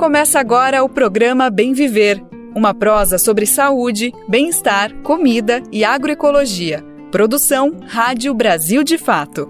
Começa agora o programa Bem Viver, uma prosa sobre saúde, bem-estar, comida e agroecologia. Produção Rádio Brasil de Fato.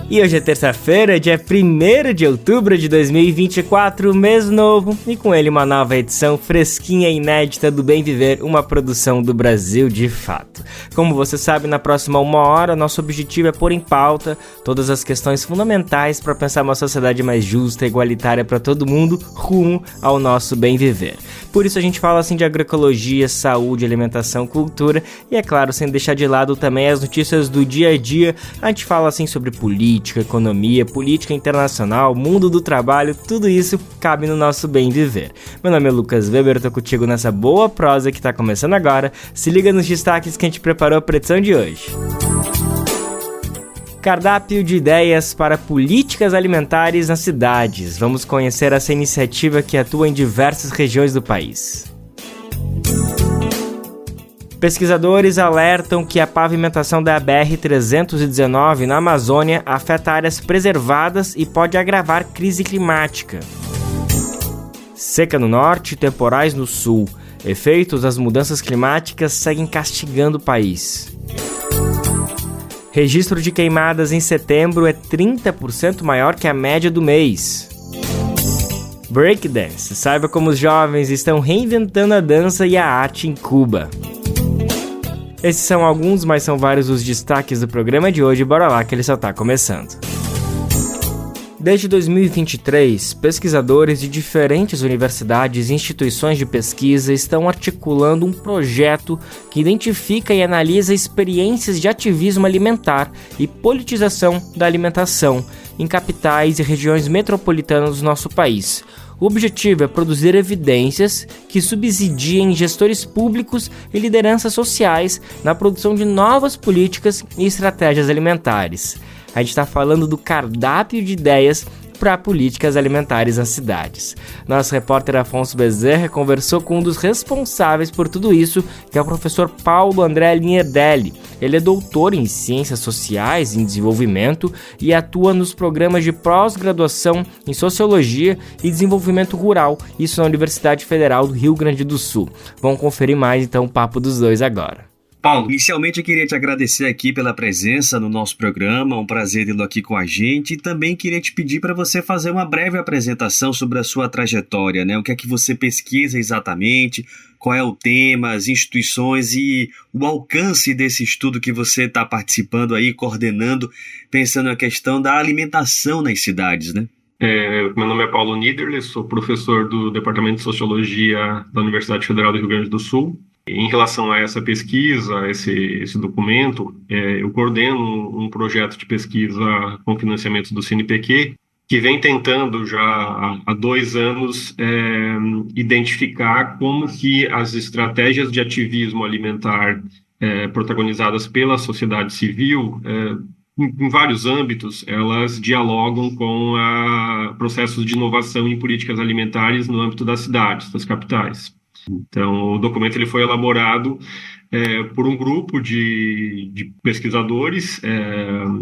E hoje é terça-feira, dia 1º de outubro de 2024, mês novo, e com ele uma nova edição fresquinha e inédita do Bem Viver, uma produção do Brasil de Fato. Como você sabe, na próxima 1 hora, nosso objetivo é pôr em pauta todas as questões fundamentais para pensar uma sociedade mais justa e igualitária para todo mundo, rumo ao nosso bem viver. Por isso a gente fala assim de agroecologia, saúde, alimentação, cultura e, é claro, sem deixar de lado também as notícias do dia a dia. A gente fala assim sobre política, economia, política internacional, mundo do trabalho, tudo isso cabe no nosso bem viver. Meu nome é Lucas Weber, eu tô contigo nessa boa prosa que tá começando agora. Se liga nos destaques que a gente preparou para a edição de hoje. Cardápio de ideias para políticas alimentares nas cidades. Vamos conhecer essa iniciativa que atua em diversas regiões do país. Pesquisadores alertam que a pavimentação da BR-319 na Amazônia afeta áreas preservadas e pode agravar crise climática. Seca no norte e temporais no sul. Efeitos das mudanças climáticas seguem castigando o país. Registro de queimadas em setembro é 30% maior que a média do mês. Breakdance. Saiba como os jovens estão reinventando a dança e a arte em Cuba. Esses são alguns, mas são vários os destaques do programa de hoje. Bora lá que ele só está começando. Desde 2023, pesquisadores de diferentes universidades e instituições de pesquisa estão articulando um projeto que identifica e analisa experiências de ativismo alimentar e politização da alimentação em capitais e regiões metropolitanas do nosso país. O objetivo é produzir evidências que subsidiem gestores públicos e lideranças sociais na produção de novas políticas e estratégias alimentares. A gente está falando do cardápio de ideias para políticas alimentares nas cidades. Nosso repórter Afonso Bezerra conversou com um dos responsáveis por tudo isso, que é o professor Paulo André Linhardelli. Ele é doutor em Ciências Sociais e em Desenvolvimento e atua nos programas de pós-graduação em Sociologia e Desenvolvimento Rural, isso na Universidade Federal do Rio Grande do Sul. Vamos conferir mais então o papo dos dois agora. Paulo, inicialmente eu queria te agradecer aqui pela presença no nosso programa, um prazer tê-lo aqui com a gente, e também queria te pedir para você fazer uma breve apresentação sobre a sua trajetória, né? O que é que você pesquisa exatamente, qual é o tema, as instituições e o alcance desse estudo que você está participando aí, coordenando, pensando na questão da alimentação nas cidades, né? Meu nome é Paulo Niederle, sou professor do Departamento de Sociologia da Universidade Federal do Rio Grande do Sul. Em relação a essa pesquisa, esse documento, eu coordeno um projeto de pesquisa com financiamento do CNPq, que vem tentando já há 2 anos identificar como que as estratégias de ativismo alimentar protagonizadas pela sociedade civil, em vários âmbitos, elas dialogam com processos de inovação em políticas alimentares no âmbito das cidades, das capitais. Então, o documento ele foi elaborado por um grupo de pesquisadores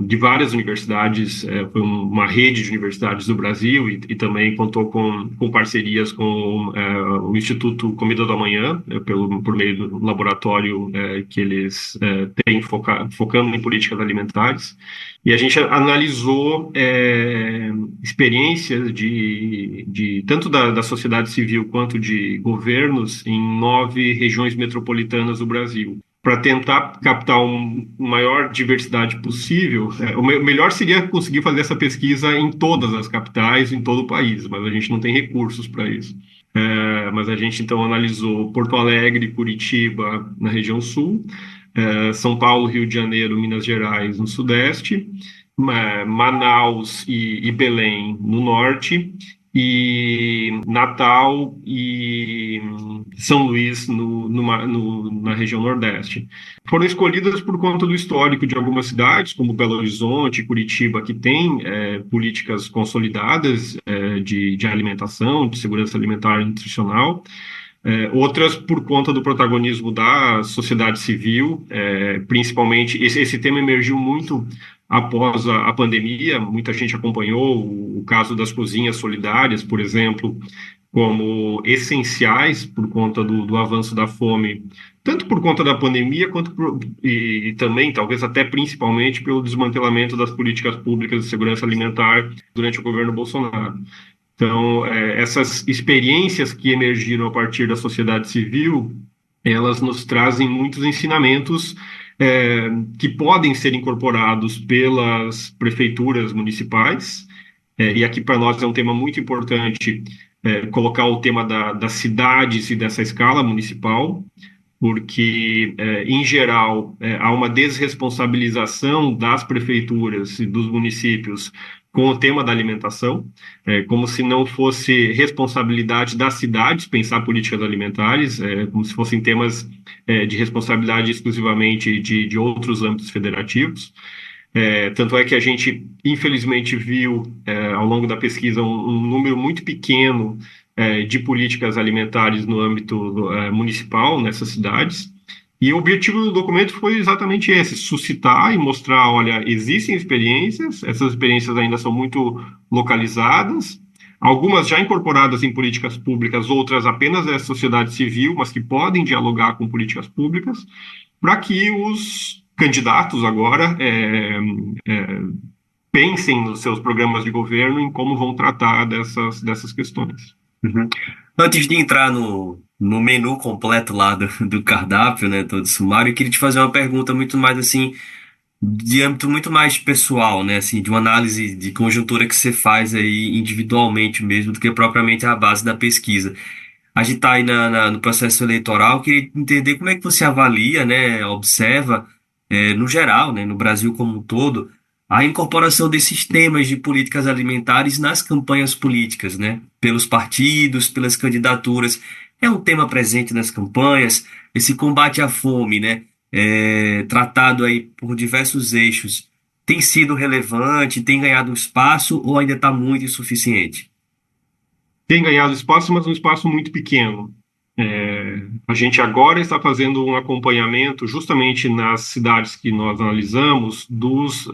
de várias universidades, foi uma rede de universidades do Brasil e também contou com parcerias com o Instituto Comida do Amanhã, por meio do laboratório que eles têm focando em políticas alimentares. E a gente analisou experiências tanto da sociedade civil quanto de governos em 9 regiões metropolitanas do Brasil, para tentar captar uma maior diversidade possível. O melhor seria conseguir fazer essa pesquisa em todas as capitais, em todo o país, mas a gente não tem recursos para isso. Mas a gente então analisou Porto Alegre, Curitiba na região sul, São Paulo, Rio de Janeiro, Minas Gerais no sudeste, Manaus e Belém no norte, e Natal e São Luís na região nordeste. Foram escolhidas por conta do histórico de algumas cidades, como Belo Horizonte e Curitiba, que têm políticas consolidadas de alimentação, de segurança alimentar e nutricional, Outras por conta do protagonismo da sociedade civil, principalmente esse tema emergiu muito após a pandemia. Muita gente acompanhou o caso das cozinhas solidárias, por exemplo, como essenciais por conta do avanço da fome, tanto por conta da pandemia, e também, talvez até principalmente, pelo desmantelamento das políticas públicas de segurança alimentar durante o governo Bolsonaro. Então, essas experiências que emergiram a partir da sociedade civil, elas nos trazem muitos ensinamentos que podem ser incorporados pelas prefeituras municipais, e aqui para nós é um tema muito importante, colocar o tema das cidades e dessa escala municipal, porque, em geral, há uma desresponsabilização das prefeituras e dos municípios com o tema da alimentação, como se não fosse responsabilidade das cidades pensar políticas alimentares, como se fossem temas de responsabilidade exclusivamente de outros âmbitos federativos. Tanto é que a gente, infelizmente, viu, ao longo da pesquisa, um número muito pequeno de políticas alimentares no âmbito municipal, nessas cidades. E o objetivo do documento foi exatamente esse: suscitar e mostrar, olha, existem experiências, essas experiências ainda são muito localizadas, algumas já incorporadas em políticas públicas, outras apenas da sociedade civil, mas que podem dialogar com políticas públicas, para que os candidatos agora pensem nos seus programas de governo em como vão tratar dessas questões. Uhum. Antes de entrar no menu completo lá do cardápio, né, todo sumário, eu queria te fazer uma pergunta muito mais assim, de âmbito muito mais pessoal, né, assim, de uma análise de conjuntura que você faz aí individualmente mesmo, do que propriamente a base da pesquisa. A gente está aí no processo eleitoral, eu queria entender como é que você avalia, né, observa, no geral, né, no Brasil como um todo, a incorporação desses temas de políticas alimentares nas campanhas políticas, né, pelos partidos, pelas candidaturas. É um tema presente nas campanhas, esse combate à fome, né, tratado aí por diversos eixos, tem sido relevante, tem ganhado espaço ou ainda está muito insuficiente? Tem ganhado espaço, mas um espaço muito pequeno. A gente agora está fazendo um acompanhamento justamente nas cidades que nós analisamos dos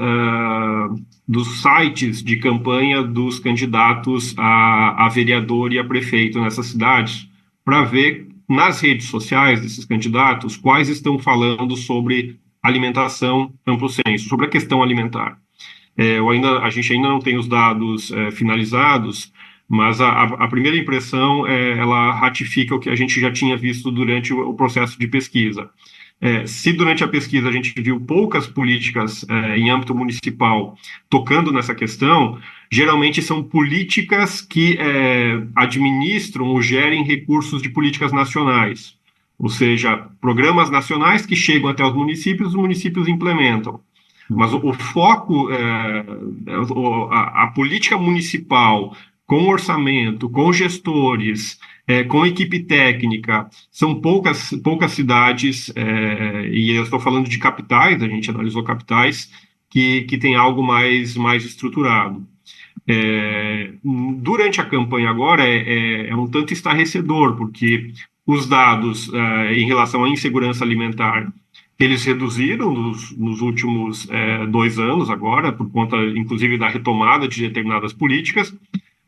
sites de campanha dos candidatos a vereador e a prefeito nessas cidades, para ver nas redes sociais desses candidatos quais estão falando sobre alimentação amplo senso, sobre a questão alimentar. A gente ainda não tem os dados finalizados, mas a primeira impressão, ela ratifica o que a gente já tinha visto durante o processo de pesquisa. Se durante a pesquisa a gente viu poucas políticas em âmbito municipal tocando nessa questão, geralmente são políticas que administram ou gerem recursos de políticas nacionais, ou seja, programas nacionais que chegam até os municípios implementam. Mas o foco, a política municipal, com orçamento, com gestores, com equipe técnica, são poucas cidades, e eu estou falando de capitais, a gente analisou capitais, que tem algo mais estruturado. Durante a campanha agora é um tanto estarrecedor, porque os dados em relação à insegurança alimentar, eles reduziram nos últimos 2 anos agora, por conta, inclusive, da retomada de determinadas políticas,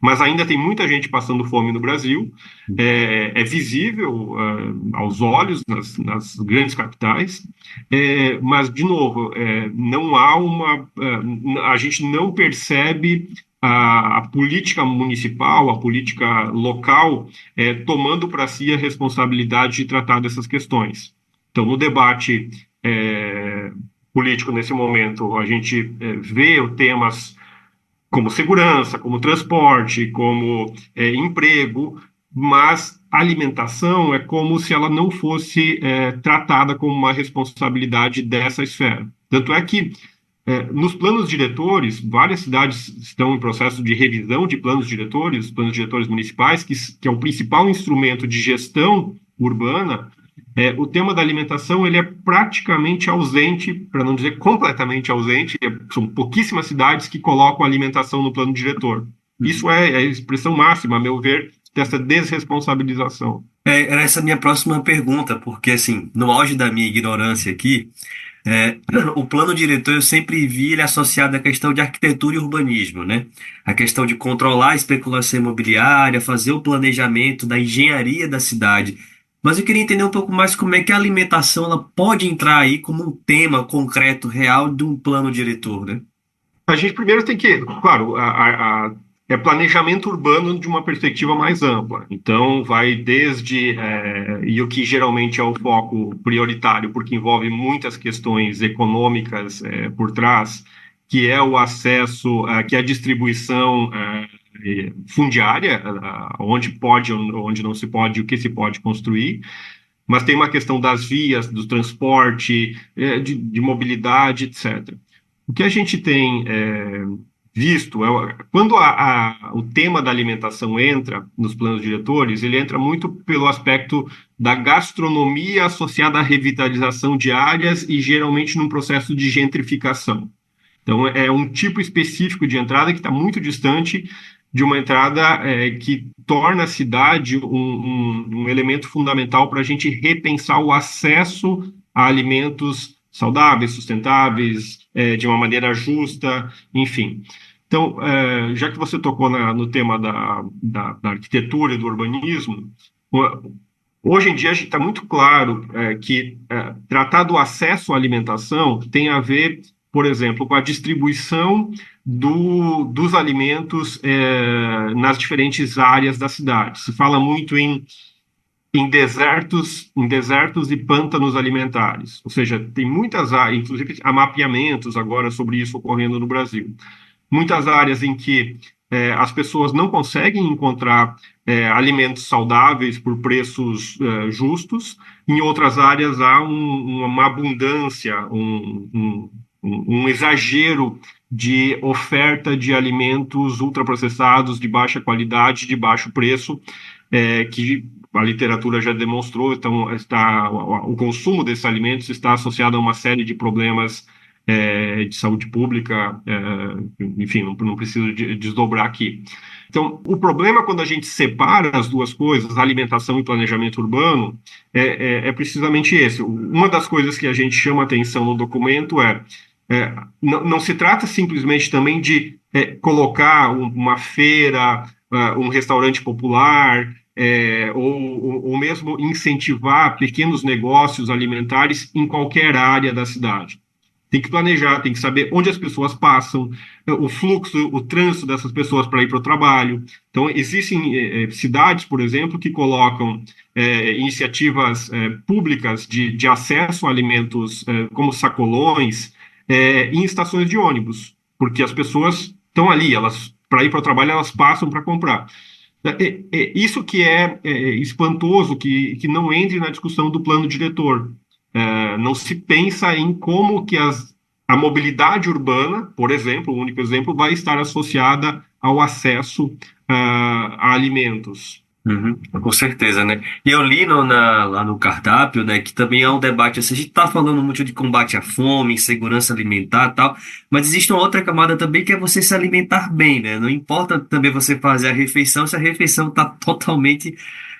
mas ainda tem muita gente passando fome no Brasil, é visível aos olhos nas grandes capitais, mas, de novo, não há a gente não percebe a política municipal, a política local, tomando para si a responsabilidade de tratar dessas questões. Então, no debate político nesse momento, a gente vê temas como segurança, como transporte, como emprego, mas a alimentação é como se ela não fosse tratada como uma responsabilidade dessa esfera. Tanto é que, nos planos diretores, várias cidades estão em processo de revisão de planos diretores municipais, que é o principal instrumento de gestão urbana. O tema da alimentação ele é praticamente ausente, para não dizer completamente ausente. São pouquíssimas cidades que colocam a alimentação no plano diretor. Isso é a expressão máxima, a meu ver, dessa desresponsabilização. Era essa a minha próxima pergunta, porque assim, no auge da minha ignorância aqui, É, o plano diretor eu sempre vi ele associado à questão de arquitetura e urbanismo, né? A questão de controlar a especulação imobiliária, fazer o planejamento da engenharia da cidade. Mas eu queria entender um pouco mais como é que a alimentação ela pode entrar aí como um tema concreto, real de um plano diretor, né? A gente primeiro tem que, claro, é planejamento urbano de uma perspectiva mais ampla. Então, vai desde, e o que geralmente é o foco prioritário, porque envolve muitas questões econômicas por trás, que é o acesso, que é a distribuição fundiária, onde pode, onde não se pode, o que se pode construir. Mas tem uma questão das vias, do transporte, de mobilidade, etc. O que a gente tem visto quando o tema da alimentação entra nos planos diretores, ele entra muito pelo aspecto da gastronomia associada à revitalização de áreas e geralmente num processo de gentrificação. Então, é um tipo específico de entrada que está muito distante de uma entrada que torna a cidade um elemento fundamental para a gente repensar o acesso a alimentos saudáveis, sustentáveis, de uma maneira justa, enfim. Então, já que você tocou no tema da arquitetura e do urbanismo, hoje em dia a gente está muito claro que tratar do acesso à alimentação tem a ver, por exemplo, com a distribuição dos alimentos nas diferentes áreas da cidade. Se fala muito em desertos e pântanos alimentares. Ou seja, tem muitas áreas, inclusive há mapeamentos agora sobre isso ocorrendo no Brasil. Muitas áreas em que as pessoas não conseguem encontrar alimentos saudáveis por preços justos. Em outras áreas há uma abundância, um exagero de oferta de alimentos ultraprocessados de baixa qualidade, de baixo preço, que a literatura já demonstrou. Então, o consumo desses alimentos está associado a uma série de problemas de saúde pública, enfim, não preciso desdobrar aqui. Então, o problema quando a gente separa as duas coisas, alimentação e planejamento urbano, é precisamente esse. Uma das coisas que a gente chama atenção no documento não se trata simplesmente também de colocar uma feira, um restaurante popular, ou mesmo incentivar pequenos negócios alimentares em qualquer área da cidade. Tem que planejar, tem que saber onde as pessoas passam, o fluxo, o trânsito dessas pessoas para ir para o trabalho. Então, existem cidades, por exemplo, que colocam iniciativas públicas de acesso a alimentos como sacolões em estações de ônibus, porque as pessoas estão ali, elas para ir para o trabalho, elas passam para comprar. Isso que é espantoso, que não entre na discussão do plano diretor. Não se pensa em como que a mobilidade urbana, por exemplo, o único exemplo, vai estar associada ao acesso a alimentos. Uhum, com certeza, né? E eu li lá no cardápio, né, que também é um debate, assim, a gente tá falando muito de combate à fome, segurança alimentar e tal, mas existe uma outra camada também que é você se alimentar bem, né? Não importa também você fazer a refeição se a refeição tá totalmente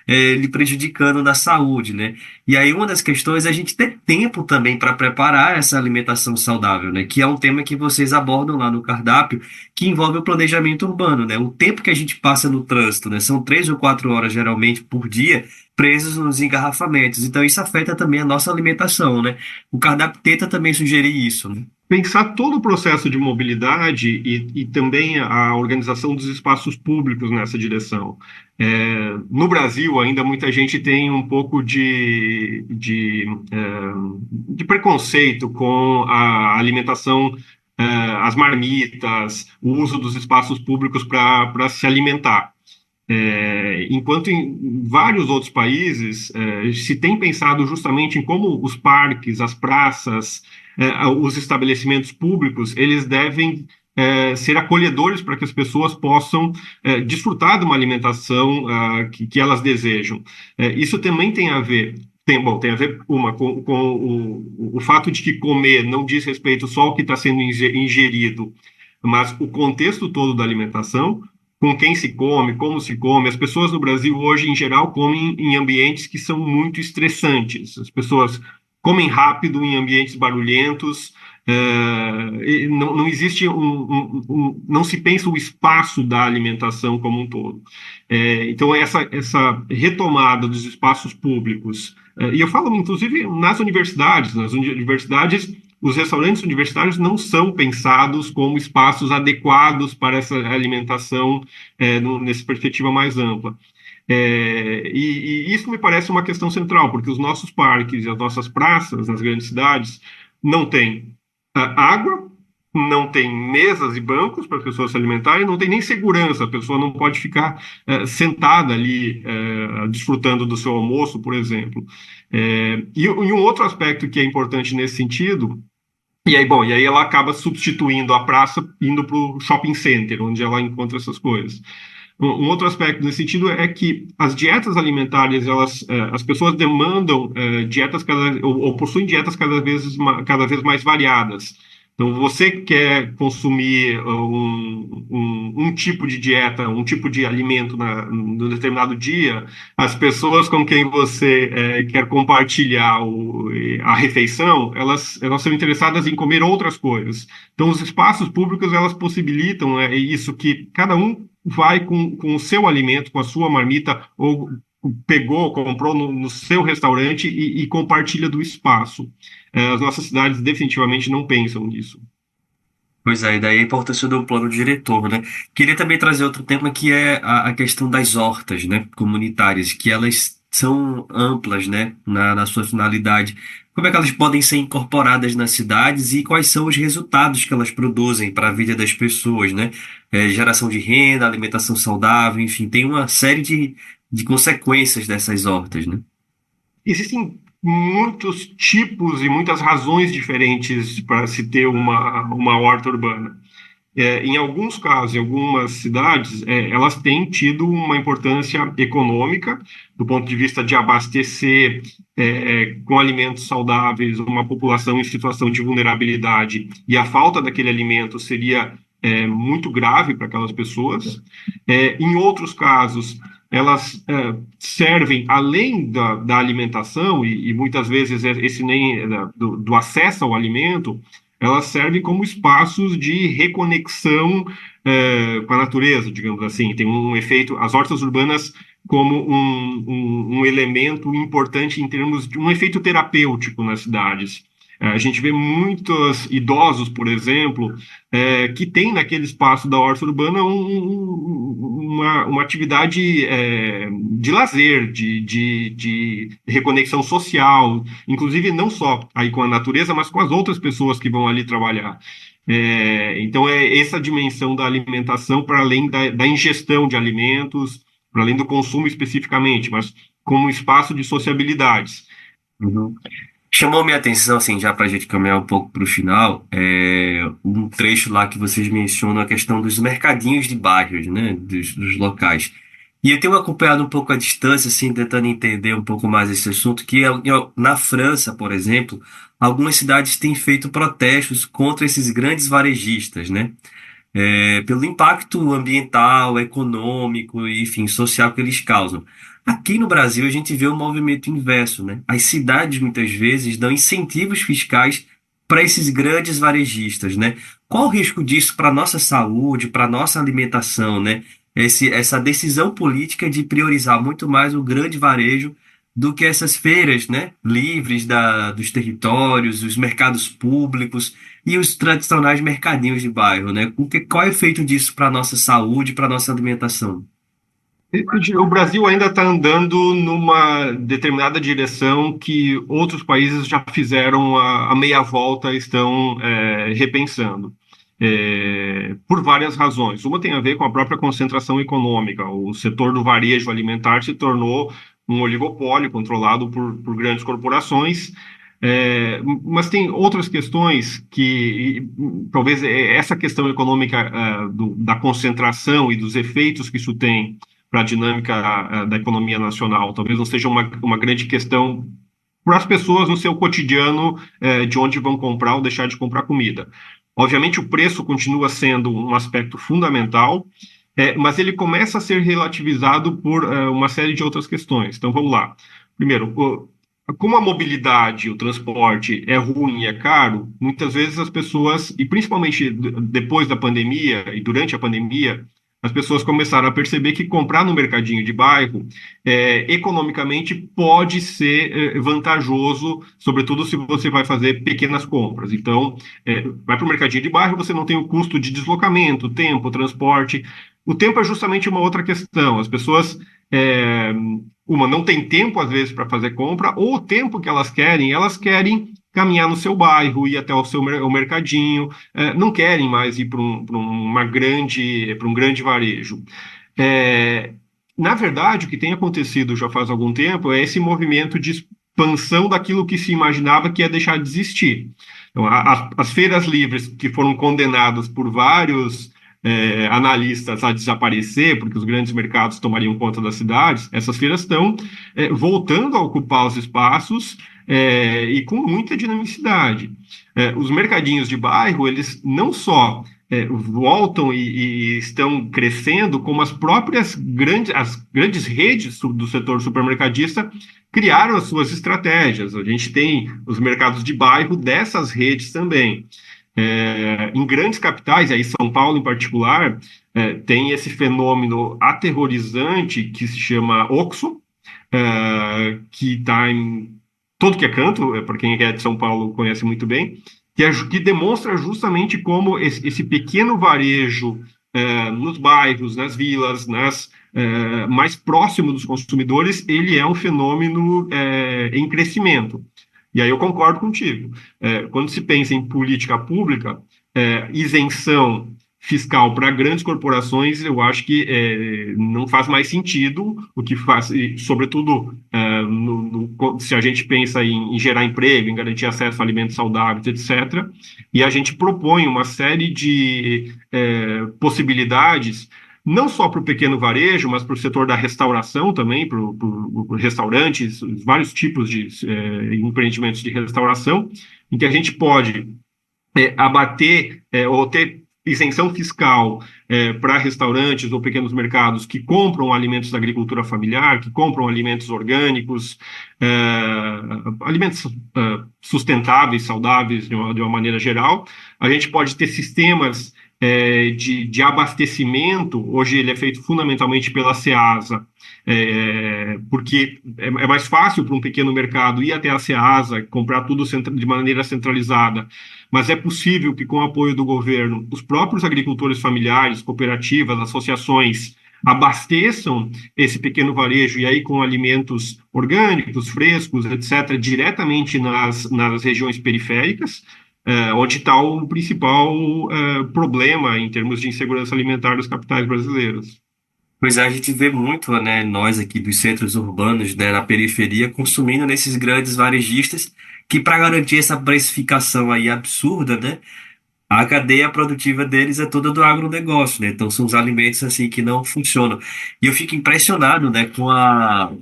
lhe prejudicando na saúde, né? E aí uma das questões é a gente ter tempo também para preparar essa alimentação saudável, né? Que é um tema que vocês abordam lá no cardápio, que envolve o planejamento urbano, né? O tempo que a gente passa no trânsito, né? São 3 ou 4 horas, geralmente, por dia, presos nos engarrafamentos. Então, isso afeta também a nossa alimentação, né? O cardápio tenta também sugerir isso, né? Pensar todo o processo de mobilidade e também a organização dos espaços públicos nessa direção. No Brasil, ainda muita gente tem um pouco de preconceito com a alimentação, as marmitas, o uso dos espaços públicos para se alimentar. Enquanto em vários outros países se tem pensado justamente em como os parques, as praças, os estabelecimentos públicos, eles devem ser acolhedores para que as pessoas possam desfrutar de uma alimentação que elas desejam. Isso também tem a ver, tem a ver com o fato de que comer não diz respeito só ao que está sendo ingerido, mas o contexto todo da alimentação. com quem se come, como se come. As pessoas no Brasil hoje, em geral, comem em ambientes que são muito estressantes. As pessoas comem rápido em ambientes barulhentos. Não existe não se pensa o espaço da alimentação como um todo. Então, essa retomada dos espaços públicos, e eu falo, inclusive, nas universidades, os restaurantes universitários não são pensados como espaços adequados para essa alimentação nessa perspectiva mais ampla. E isso me parece uma questão central, porque os nossos parques e as nossas praças nas grandes cidades não têm água, não tem mesas e bancos para as pessoas se alimentarem, não tem nem segurança, a pessoa não pode ficar sentada ali desfrutando do seu almoço, por exemplo. E um outro aspecto que é importante nesse sentido, e aí ela acaba substituindo a praça, indo para o shopping center, onde ela encontra essas coisas. Um outro aspecto nesse sentido é que as dietas alimentares, as pessoas demandam dietas ou possuem dietas cada vez mais variadas. Então, você quer consumir um tipo de dieta, um tipo de alimento num determinado dia, as pessoas com quem você quer compartilhar a refeição, elas são interessadas em comer outras coisas. Então, os espaços públicos, elas possibilitam isso, que cada um vai com o seu alimento, com a sua marmita, ou comprou no seu restaurante e compartilha do espaço. As nossas cidades definitivamente não pensam nisso. Pois é, e daí a importância do plano diretor, né? Queria também trazer outro tema que é a questão das hortas, né, comunitárias, que elas são amplas, né, na sua finalidade. Como é que elas podem ser incorporadas nas cidades e quais são os resultados que elas produzem para a vida das pessoas, né? Geração de renda, alimentação saudável, enfim, tem uma série de consequências dessas hortas, né? Existem muitos tipos e muitas razões diferentes para se ter uma horta urbana. Em alguns casos, em algumas cidades, elas têm tido uma importância econômica, do ponto de vista de abastecer com alimentos saudáveis uma população em situação de vulnerabilidade, e a falta daquele alimento seria muito grave para aquelas pessoas. Em outros casos, elas servem, além da alimentação, e muitas vezes esse nem do acesso ao alimento, elas servem como espaços de reconexão com a natureza, digamos assim. Tem um efeito, as hortas urbanas como um elemento importante em termos de um efeito terapêutico nas cidades. A gente vê muitos idosos, por exemplo, que tem naquele espaço da horta urbana uma atividade de lazer, de reconexão social, inclusive não só aí com a natureza, mas com as outras pessoas que vão ali trabalhar. Então, essa dimensão da alimentação, para além da ingestão de alimentos, para além do consumo especificamente, mas como espaço de sociabilidades. Uhum. Chamou minha atenção, assim, já para a gente caminhar um pouco para o final, um trecho lá que vocês mencionam a questão dos mercadinhos de bairros, né, dos locais. E eu tenho acompanhado um pouco a distância, assim, tentando entender um pouco mais esse assunto, que na França, por exemplo, algumas cidades têm feito protestos contra esses grandes varejistas, né, pelo impacto ambiental, econômico e, enfim, social que eles causam. Aqui no Brasil, a gente vê o movimento inverso, né? As cidades, muitas vezes, dão incentivos fiscais para esses grandes varejistas, né? Qual o risco disso para a nossa saúde, para a nossa alimentação, né? Essa decisão política de priorizar muito mais o grande varejo do que essas feiras, né, livres dos territórios, os mercados públicos e os tradicionais mercadinhos de bairro, né? Qual é o efeito disso para a nossa saúde, para a nossa alimentação? O Brasil ainda está andando numa determinada direção que outros países já fizeram a meia volta, estão repensando. Por várias razões. Uma tem a ver com a própria concentração econômica. O setor do varejo alimentar se tornou um oligopólio controlado por grandes corporações, mas tem outras questões que, talvez essa questão econômica da concentração e dos efeitos que isso tem para a dinâmica da economia nacional, talvez não seja uma grande questão para as pessoas no seu cotidiano de onde vão comprar ou deixar de comprar comida. Obviamente, o preço continua sendo um aspecto fundamental, mas ele começa a ser relativizado por uma série de outras questões. Então, vamos lá. Primeiro, como a mobilidade, o transporte é ruim e é caro, muitas vezes as pessoas, e principalmente depois da pandemia e durante a pandemia, as pessoas começaram a perceber que comprar no mercadinho de bairro, economicamente, pode ser vantajoso, sobretudo se você vai fazer pequenas compras. Então, vai para o mercadinho de bairro, você não tem o custo de deslocamento, tempo, transporte. O tempo é justamente uma outra questão. As pessoas, não tem tempo, às vezes, para fazer compra, ou o tempo que elas querem caminhar no seu bairro, ir até o mercadinho, não querem mais ir para um grande varejo. Na verdade, o que tem acontecido já faz algum tempo é esse movimento de expansão daquilo que se imaginava que ia deixar de existir. Então, as feiras livres que foram condenadas por vários analistas a desaparecer, porque os grandes mercados tomariam conta das cidades, essas feiras estão voltando a ocupar os espaços e com muita dinamicidade. Os mercadinhos de bairro, eles não só voltam e estão crescendo, como as grandes redes do setor supermercadista criaram as suas estratégias. A gente tem os mercados de bairro dessas redes também. Em grandes capitais, aí São Paulo em particular, tem esse fenômeno aterrorizante que se chama OXXO, que está em todo que é canto, para quem é de São Paulo conhece muito bem, que demonstra justamente como esse pequeno varejo nos bairros, nas vilas, mais próximo dos consumidores, ele é um fenômeno em crescimento. E aí eu concordo contigo. Quando se pensa em política pública, isenção fiscal para grandes corporações, eu acho que não faz mais sentido, o que faz, sobretudo, se a gente pensa em gerar emprego, em garantir acesso a alimentos saudáveis, etc., e a gente propõe uma série de possibilidades, não só para o pequeno varejo, mas para o setor da restauração também, para restaurantes, vários tipos de empreendimentos de restauração, em que a gente pode abater ou ter isenção fiscal para restaurantes ou pequenos mercados que compram alimentos da agricultura familiar, que compram alimentos orgânicos, alimentos sustentáveis, saudáveis de uma maneira geral. A gente pode ter sistemas de abastecimento. Hoje ele é feito fundamentalmente pela Ceasa, porque é mais fácil para um pequeno mercado ir até a Ceasa, comprar tudo de maneira centralizada, mas é possível que, com o apoio do governo, os próprios agricultores familiares, cooperativas, associações, abasteçam esse pequeno varejo, e aí com alimentos orgânicos, frescos, etc., diretamente nas regiões periféricas, onde está o principal problema em termos de insegurança alimentar das capitais brasileiras. Pois é, a gente vê muito, né, nós aqui dos centros urbanos, né, na periferia, consumindo nesses grandes varejistas, que para garantir essa precificação aí absurda, né, a cadeia produtiva deles é toda do agronegócio, né, então são os alimentos assim que não funcionam. E eu fico impressionado, né, com a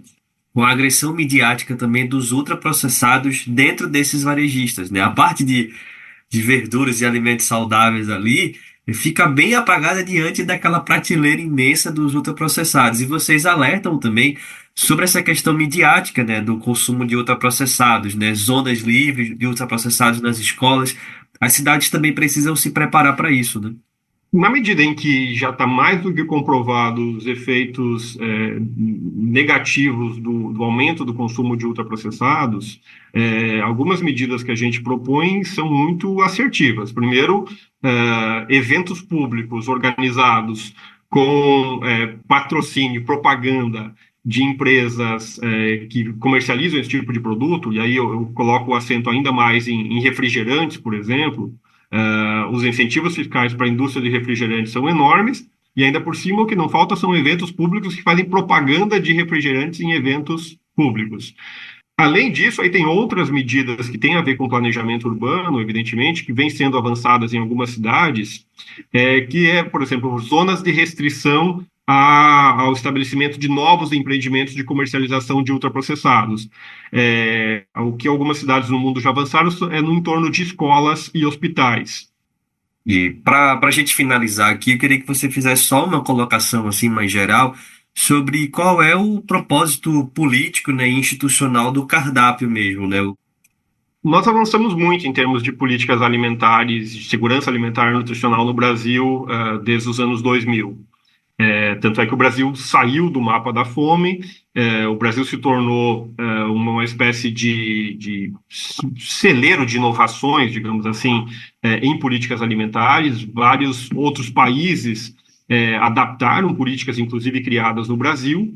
agressão midiática também dos ultraprocessados dentro desses varejistas, né, a parte de verduras e alimentos saudáveis ali fica bem apagada diante daquela prateleira imensa dos ultraprocessados. E vocês alertam também sobre essa questão midiática, né, do consumo de ultraprocessados, né, zonas livres de ultraprocessados nas escolas. As cidades também precisam se preparar para isso, né? Na medida em que já está mais do que comprovado os efeitos negativos do aumento do consumo de ultraprocessados, algumas medidas que a gente propõe são muito assertivas. Primeiro, eventos públicos organizados com patrocínio, propaganda de empresas que comercializam esse tipo de produto, e aí eu coloco o acento ainda mais em refrigerantes, por exemplo. Os incentivos fiscais para a indústria de refrigerantes são enormes, e ainda por cima o que não falta são eventos públicos que fazem propaganda de refrigerantes em eventos públicos. Além disso, aí tem outras medidas que têm a ver com planejamento urbano, evidentemente, que vêm sendo avançadas em algumas cidades, que é, por exemplo, zonas de restrição ao estabelecimento de novos empreendimentos de comercialização de ultraprocessados. O que algumas cidades no mundo já avançaram é no entorno de escolas e hospitais. E para a gente finalizar aqui, eu queria que você fizesse só uma colocação assim mais geral sobre qual é o propósito político, né, e institucional do cardápio mesmo, né? Nós avançamos muito em termos de políticas alimentares, de segurança alimentar e nutricional no Brasil desde os anos 2000. Tanto é que o Brasil saiu do mapa da fome, o Brasil se tornou uma espécie de celeiro de inovações, digamos assim, em políticas alimentares. Vários outros países adaptaram políticas, inclusive criadas no Brasil.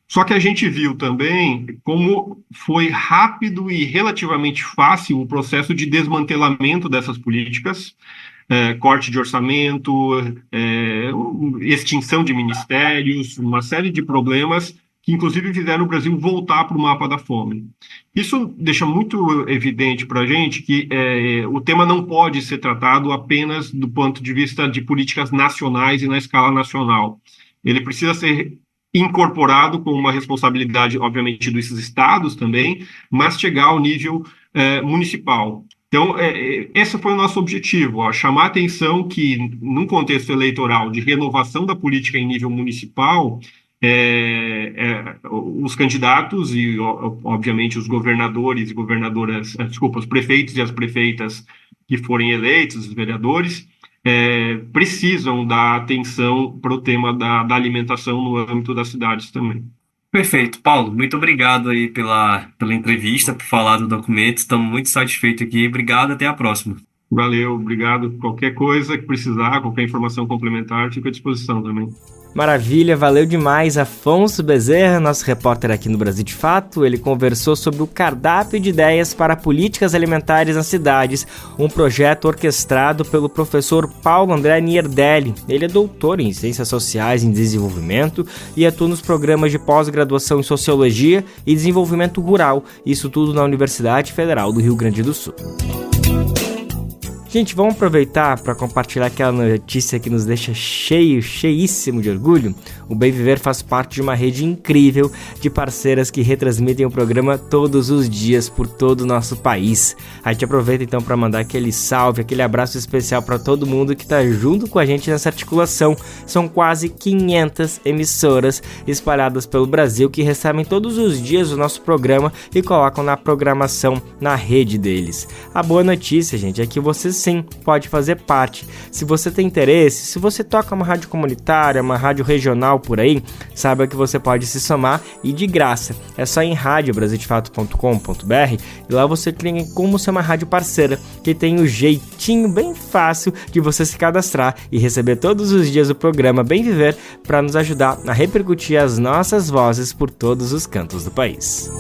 Só que a gente viu também como foi rápido e relativamente fácil o processo de desmantelamento dessas políticas, corte de orçamento, extinção de ministérios, uma série de problemas que inclusive fizeram o Brasil voltar para o mapa da fome. Isso deixa muito evidente para a gente que o tema não pode ser tratado apenas do ponto de vista de políticas nacionais e na escala nacional. Ele precisa ser incorporado com uma responsabilidade, obviamente, dos estados também, mas chegar ao nível municipal. Então, esse foi o nosso objetivo, chamar a atenção que, num contexto eleitoral de renovação da política em nível municipal, os candidatos e, obviamente, os governadores e governadoras, os prefeitos e as prefeitas que forem eleitos, os vereadores, precisam dar atenção para o tema da alimentação no âmbito das cidades também. Perfeito. Paulo, muito obrigado aí pela entrevista, por falar do documento. Estamos muito satisfeitos aqui. Obrigado, até a próxima. Valeu, obrigado. Qualquer coisa que precisar, qualquer informação complementar, fico à disposição também. Maravilha, valeu demais. Afonso Bezerra, nosso repórter aqui no Brasil de Fato, ele conversou sobre o cardápio de ideias para políticas alimentares nas cidades, um projeto orquestrado pelo professor Paulo André Nierdelli. Ele é doutor em Ciências Sociais e Desenvolvimento e atua nos programas de pós-graduação em Sociologia e Desenvolvimento Rural, isso tudo na Universidade Federal do Rio Grande do Sul. Gente, vamos aproveitar para compartilhar aquela notícia que nos deixa cheíssimo de orgulho. O Bem Viver faz parte de uma rede incrível de parceiras que retransmitem o programa todos os dias por todo o nosso país. A gente aproveita então para mandar aquele salve, aquele abraço especial para todo mundo que está junto com a gente nessa articulação. São quase 500 emissoras espalhadas pelo Brasil que recebem todos os dias o nosso programa e colocam na programação na rede deles. A boa notícia, gente, é que você sim pode fazer parte. Se você tem interesse, se você toca uma rádio comunitária, uma rádio regional por aí, saiba que você pode se somar e de graça. É só em radiobrasildefato.com.br e lá você clica em como ser uma rádio parceira, que tem um jeitinho bem fácil de você se cadastrar e receber todos os dias o programa Bem Viver para nos ajudar a repercutir as nossas vozes por todos os cantos do país.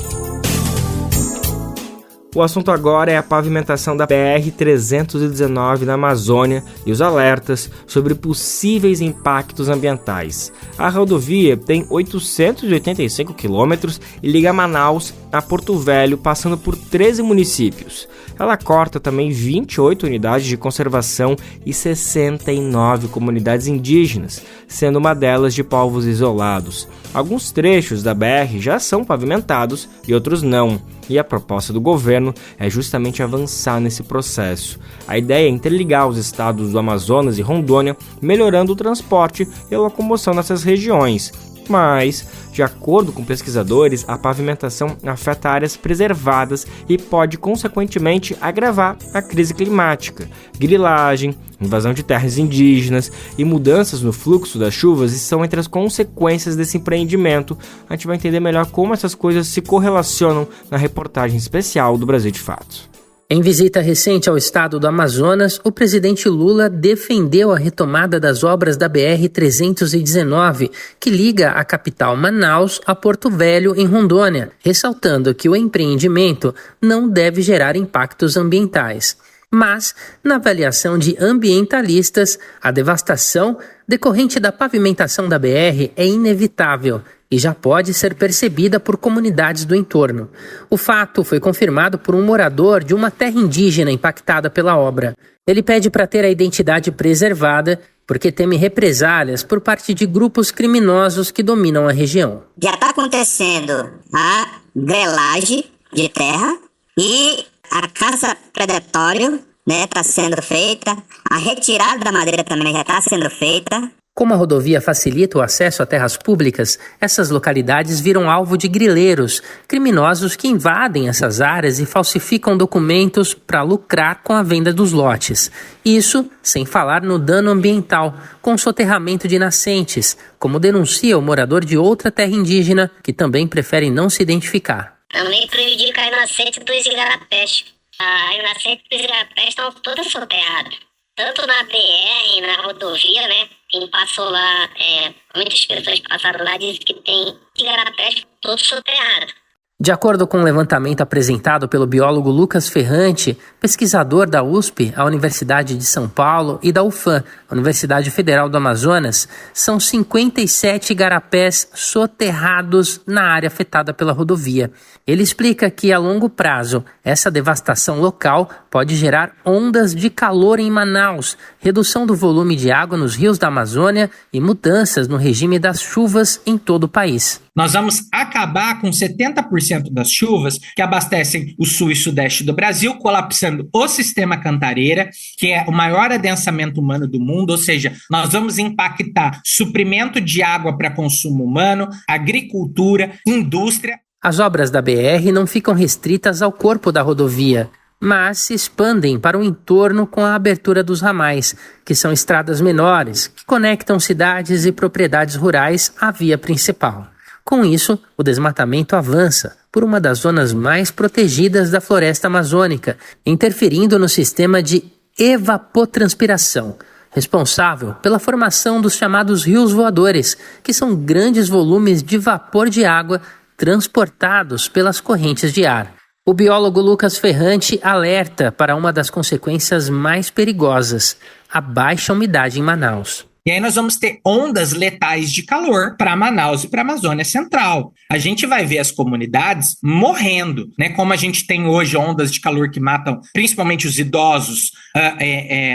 O assunto agora é a pavimentação da BR-319 na Amazônia e os alertas sobre possíveis impactos ambientais. A rodovia tem 885 quilômetros e liga Manaus a Porto Velho, passando por 13 municípios. Ela corta também 28 unidades de conservação e 69 comunidades indígenas, sendo uma delas de povos isolados. Alguns trechos da BR já são pavimentados e outros não, e a proposta do governo é justamente avançar nesse processo. A ideia é interligar os estados do Amazonas e Rondônia, melhorando o transporte e a locomoção nessas regiões. Mas, de acordo com pesquisadores, a pavimentação afeta áreas preservadas e pode, consequentemente, agravar a crise climática. Grilagem, invasão de terras indígenas e mudanças no fluxo das chuvas são entre as consequências desse empreendimento. A gente vai entender melhor como essas coisas se correlacionam na reportagem especial do Brasil de Fato. Em visita recente ao estado do Amazonas, o presidente Lula defendeu a retomada das obras da BR-319, que liga a capital Manaus a Porto Velho, em Rondônia, ressaltando que o empreendimento não deve gerar impactos ambientais. Mas, na avaliação de ambientalistas, a devastação decorrente da pavimentação da BR é inevitável e já pode ser percebida por comunidades do entorno. O fato foi confirmado por um morador de uma terra indígena impactada pela obra. Ele pede para ter a identidade preservada porque teme represálias por parte de grupos criminosos que dominam a região. Já está acontecendo a grelagem de terra e a caça predatória né, está sendo feita. A retirada da madeira também já está sendo feita. Como a rodovia facilita o acesso a terras públicas, essas localidades viram alvo de grileiros, criminosos que invadem essas áreas e falsificam documentos para lucrar com a venda dos lotes. Isso sem falar no dano ambiental, com soterramento de nascentes, como denuncia o morador de outra terra indígena, que também prefere não se identificar. Também prejudica a nascente dos igarapés. As nascentes dos igarapés estão todas soterradas. Tanto na BR, na rodovia, né? Quem passou lá, muitas pessoas passaram lá, dizem que tem igarapés todos soterrados. De acordo com um levantamento apresentado pelo biólogo Lucas Ferrante, pesquisador da USP, a Universidade de São Paulo, e da UFAM, a Universidade Federal do Amazonas, são 57 igarapés soterrados na área afetada pela rodovia. Ele explica que, a longo prazo, essa devastação local pode gerar ondas de calor em Manaus, redução do volume de água nos rios da Amazônia e mudanças no regime das chuvas em todo o país. Nós vamos acabar com 70% das chuvas que abastecem o sul e sudeste do Brasil, colapsando o sistema Cantareira, que é o maior adensamento humano do mundo, ou seja, nós vamos impactar suprimento de água para consumo humano, agricultura, indústria. As obras da BR não ficam restritas ao corpo da rodovia, mas se expandem para o entorno com a abertura dos ramais, que são estradas menores, que conectam cidades e propriedades rurais à via principal. Com isso, o desmatamento avança por uma das zonas mais protegidas da floresta amazônica, interferindo no sistema de evapotranspiração, responsável pela formação dos chamados rios voadores, que são grandes volumes de vapor de água transportados pelas correntes de ar. O biólogo Lucas Ferrante alerta para uma das consequências mais perigosas: a baixa umidade em Manaus. E aí nós vamos ter ondas letais de calor para Manaus e para a Amazônia Central. A gente vai ver as comunidades morrendo, né? Como a gente tem hoje ondas de calor que matam principalmente os idosos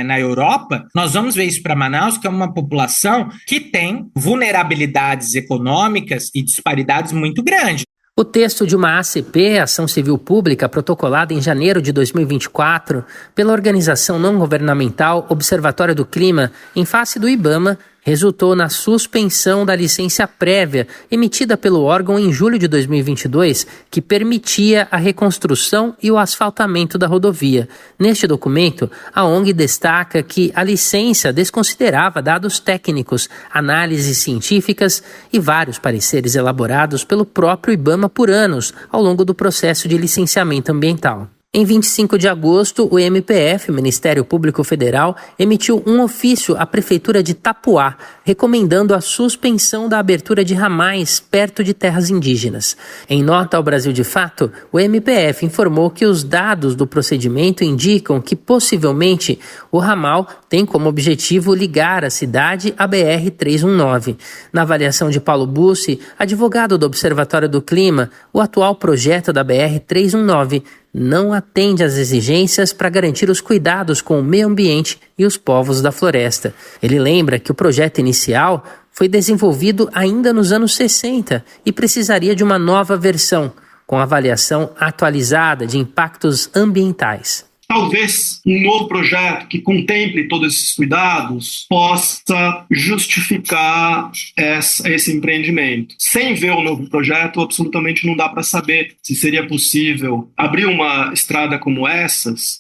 na Europa, nós vamos ver isso para Manaus, que é uma população que tem vulnerabilidades econômicas e disparidades muito grandes. O texto de uma ACP, Ação Civil Pública, protocolada em janeiro de 2024 pela organização não governamental Observatório do Clima, em face do IBAMA, resultou na suspensão da licença prévia emitida pelo órgão em julho de 2022, que permitia a reconstrução e o asfaltamento da rodovia. Neste documento, a ONG destaca que a licença desconsiderava dados técnicos, análises científicas e vários pareceres elaborados pelo próprio IBAMA por anos ao longo do processo de licenciamento ambiental. Em 25 de agosto, o MPF, Ministério Público Federal, emitiu um ofício à Prefeitura de Itapuá, recomendando a suspensão da abertura de ramais perto de terras indígenas. Em nota ao Brasil de Fato, o MPF informou que os dados do procedimento indicam que, possivelmente, o ramal tem como objetivo ligar a cidade à BR-319. Na avaliação de Paulo Bussi, advogado do Observatório do Clima, o atual projeto da BR-319 não atende às exigências para garantir os cuidados com o meio ambiente e os povos da floresta. Ele lembra que o projeto inicial foi desenvolvido ainda nos anos 60 e precisaria de uma nova versão, com avaliação atualizada de impactos ambientais. Talvez um novo projeto que contemple todos esses cuidados possa justificar esse empreendimento. Sem ver o novo projeto, absolutamente não dá para saber se seria possível abrir uma estrada como essas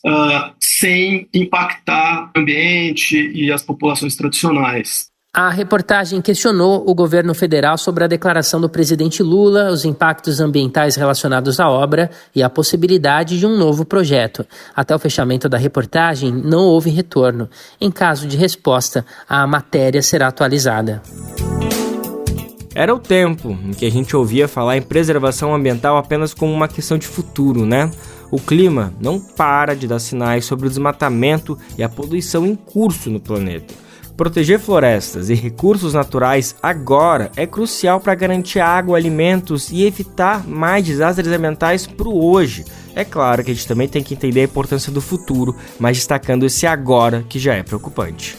sem impactar o ambiente e as populações tradicionais. A reportagem questionou o governo federal sobre a declaração do presidente Lula, os impactos ambientais relacionados à obra e a possibilidade de um novo projeto. Até o fechamento da reportagem, não houve retorno. Em caso de resposta, a matéria será atualizada. Era o tempo em que a gente ouvia falar em preservação ambiental apenas como uma questão de futuro, né? O clima não para de dar sinais sobre o desmatamento e a poluição em curso no planeta. Proteger florestas e recursos naturais agora é crucial para garantir água, alimentos e evitar mais desastres ambientais para o hoje. É claro que a gente também tem que entender a importância do futuro, mas destacando esse agora que já é preocupante.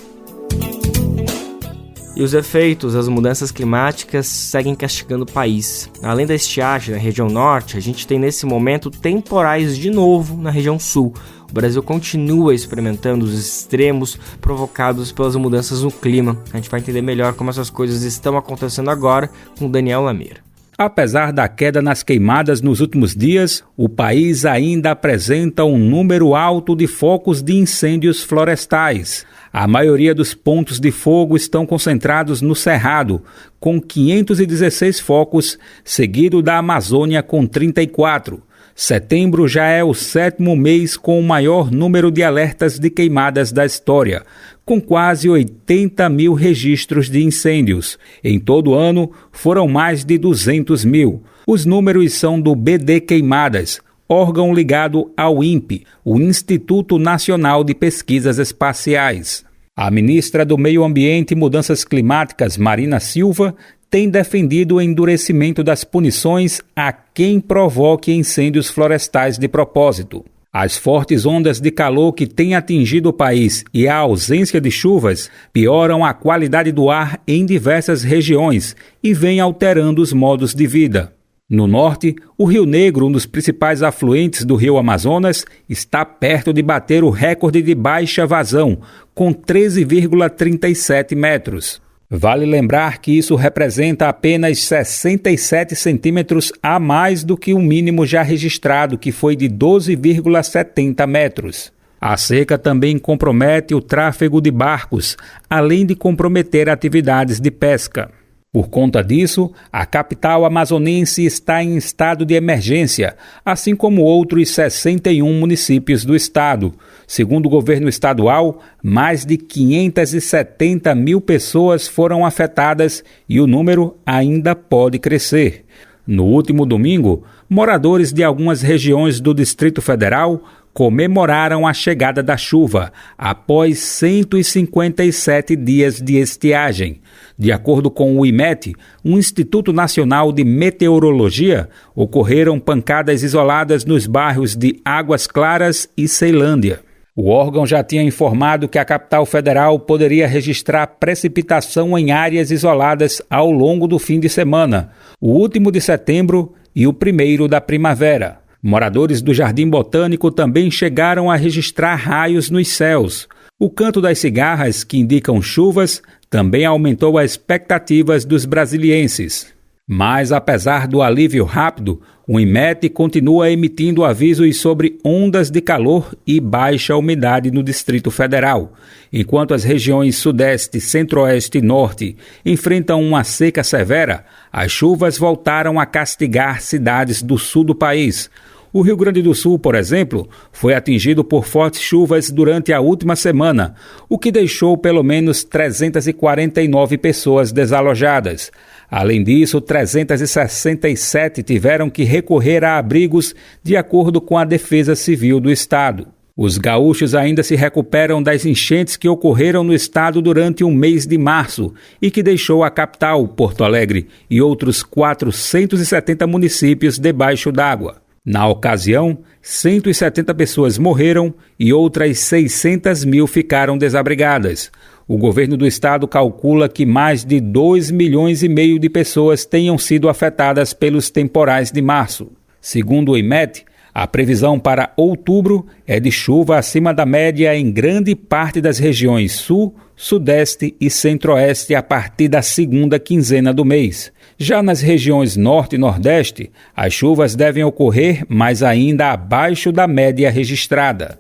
E os efeitos das mudanças climáticas seguem castigando o país. Além da estiagem na região norte, a gente tem nesse momento temporais de novo na região sul. o Brasil continua experimentando os extremos provocados pelas mudanças no clima. A gente vai entender melhor como essas coisas estão acontecendo agora com Daniel Lamir. Apesar da queda nas queimadas nos últimos dias, o país ainda apresenta um número alto de focos de incêndios florestais. A maioria dos pontos de fogo estão concentrados no Cerrado, com 516 focos, seguido da Amazônia com 34. Setembro já é o 7º mês com o maior número de alertas de queimadas da história, com quase 80 mil registros de incêndios. Em todo o ano, foram mais de 200 mil. Os números são do BD Queimadas, órgão ligado ao INPE, o Instituto Nacional de Pesquisas Espaciais. A ministra do Meio Ambiente e Mudanças Climáticas, Marina Silva, tem defendido o endurecimento das punições a quem provoque incêndios florestais de propósito. As fortes ondas de calor que têm atingido o país e a ausência de chuvas pioram a qualidade do ar em diversas regiões e vêm alterando os modos de vida. No norte, o Rio Negro, um dos principais afluentes do rio Amazonas, está perto de bater o recorde de baixa vazão, com 13,37 metros. Vale lembrar que isso representa apenas 67 centímetros a mais do que o mínimo já registrado, que foi de 12,70 metros. A seca também compromete o tráfego de barcos, além de comprometer atividades de pesca. Por conta disso, a capital amazonense está em estado de emergência, assim como outros 61 municípios do estado. Segundo o governo estadual, mais de 570 mil pessoas foram afetadas e o número ainda pode crescer. No último domingo, moradores de algumas regiões do Distrito Federal comemoraram a chegada da chuva após 157 dias de estiagem. De acordo com o IMET, um Instituto Nacional de Meteorologia, ocorreram pancadas isoladas nos bairros de Águas Claras e Ceilândia. O órgão já tinha informado que a capital federal poderia registrar precipitação em áreas isoladas ao longo do fim de semana, o último de setembro e o primeiro da primavera. Moradores do Jardim Botânico também chegaram a registrar raios nos céus. O canto das cigarras, que indicam chuvas, também aumentou as expectativas dos brasilienses. Mas, apesar do alívio rápido, o IMET continua emitindo avisos sobre ondas de calor e baixa umidade no Distrito Federal. Enquanto as regiões Sudeste, Centro-Oeste e Norte enfrentam uma seca severa, as chuvas voltaram a castigar cidades do sul do país. O Rio Grande do Sul, por exemplo, foi atingido por fortes chuvas durante a última semana, o que deixou pelo menos 349 pessoas desalojadas. Além disso, 367 tiveram que recorrer a abrigos, de acordo com a Defesa Civil do Estado. Os gaúchos ainda se recuperam das enchentes que ocorreram no estado durante o mês de março e que deixou a capital, Porto Alegre, e outros 470 municípios debaixo d'água. Na ocasião, 170 pessoas morreram e outras 600 mil ficaram desabrigadas. O governo do estado calcula que mais de 2,5 milhões de pessoas tenham sido afetadas pelos temporais de março. Segundo o IMET, a previsão para outubro é de chuva acima da média em grande parte das regiões Sul, Sudeste e Centro-Oeste a partir da segunda quinzena do mês. Já nas regiões Norte e Nordeste, as chuvas devem ocorrer, mas ainda abaixo da média registrada.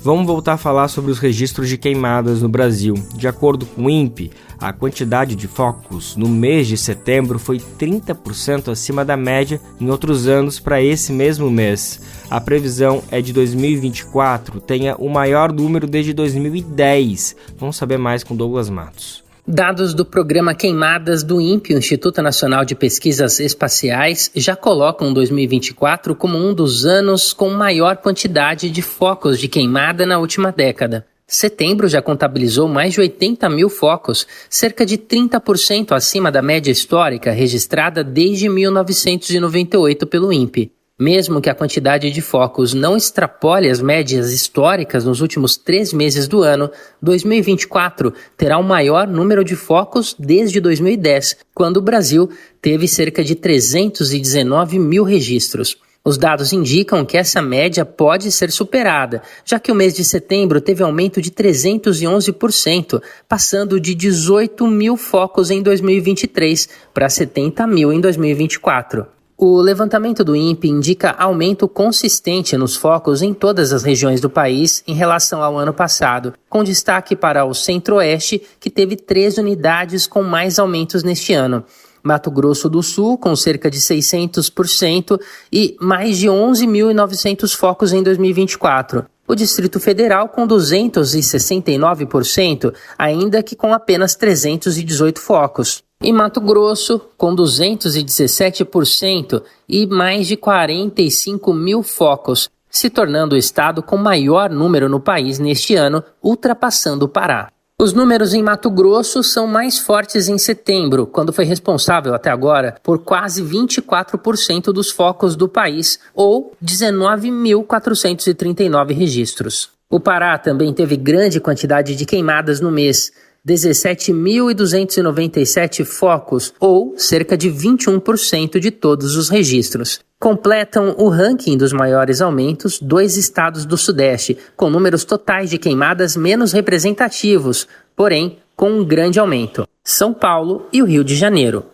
Vamos voltar a falar sobre os registros de queimadas no Brasil. De acordo com o INPE, a quantidade de focos no mês de setembro foi 30% acima da média em outros anos para esse mesmo mês. A previsão é de 2024 tenha o maior número desde 2010. Vamos saber mais com Douglas Matos. Dados do programa Queimadas do INPE, o Instituto Nacional de Pesquisas Espaciais, já colocam 2024 como um dos anos com maior quantidade de focos de queimada na última década. Setembro já contabilizou mais de 80 mil focos, cerca de 30% acima da média histórica registrada desde 1998 pelo INPE. Mesmo que a quantidade de focos não extrapole as médias históricas nos últimos 3 meses do ano, 2024 terá o maior número de focos desde 2010, quando o Brasil teve cerca de 319 mil registros. Os dados indicam que essa média pode ser superada, já que o mês de setembro teve aumento de 311%, passando de 18 mil focos em 2023 para 70 mil em 2024. O levantamento do INPE indica aumento consistente nos focos em todas as regiões do país em relação ao ano passado, com destaque para o Centro-Oeste, que teve 3 unidades com mais aumentos neste ano. Mato Grosso do Sul, com cerca de 600% e mais de 11.900 focos em 2024. O Distrito Federal com 269%, ainda que com apenas 318 focos. E Mato Grosso com 217% e mais de 45 mil focos, se tornando o estado com maior número no país neste ano, ultrapassando o Pará. Os números em Mato Grosso são mais fortes em setembro, quando foi responsável até agora por quase 24% dos focos do país, ou 19.439 registros. O Pará também teve grande quantidade de queimadas no mês, 17.297 focos, ou cerca de 21% de todos os registros. Completam o ranking dos maiores aumentos 2 estados do Sudeste, com números totais de queimadas menos representativos, porém com um grande aumento: São Paulo e o Rio de Janeiro.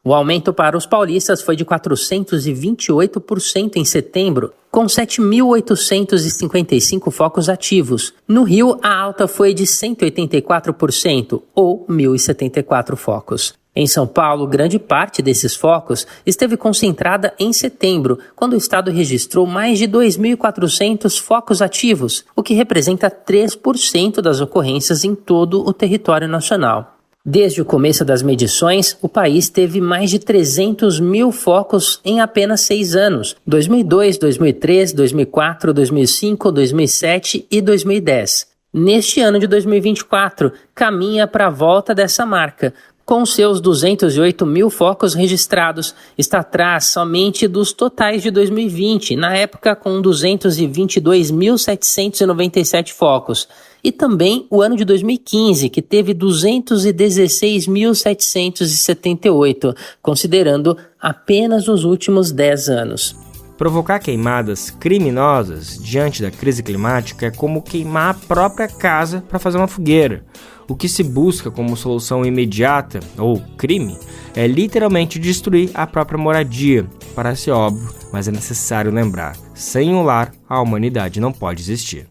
O aumento para os paulistas foi de 428% em setembro, com 7.855 focos ativos. No Rio, a alta foi de 184%, ou 1.074 focos. Em São Paulo, grande parte desses focos esteve concentrada em setembro, quando o estado registrou mais de 2.400 focos ativos, o que representa 3% das ocorrências em todo o território nacional. Desde o começo das medições, o país teve mais de 300 mil focos em apenas 6 anos: 2002, 2003, 2004, 2005, 2007 e 2010. Neste ano de 2024, caminha para a volta dessa marca. Com seus 208 mil focos registrados, está atrás somente dos totais de 2020, na época com 222.797 focos, e também o ano de 2015, que teve 216.778, considerando apenas os últimos 10 anos. Provocar queimadas criminosas diante da crise climática é como queimar a própria casa para fazer uma fogueira. O que se busca como solução imediata, ou crime, é literalmente destruir a própria moradia. Parece óbvio, mas é necessário lembrar: sem um lar, a humanidade não pode existir.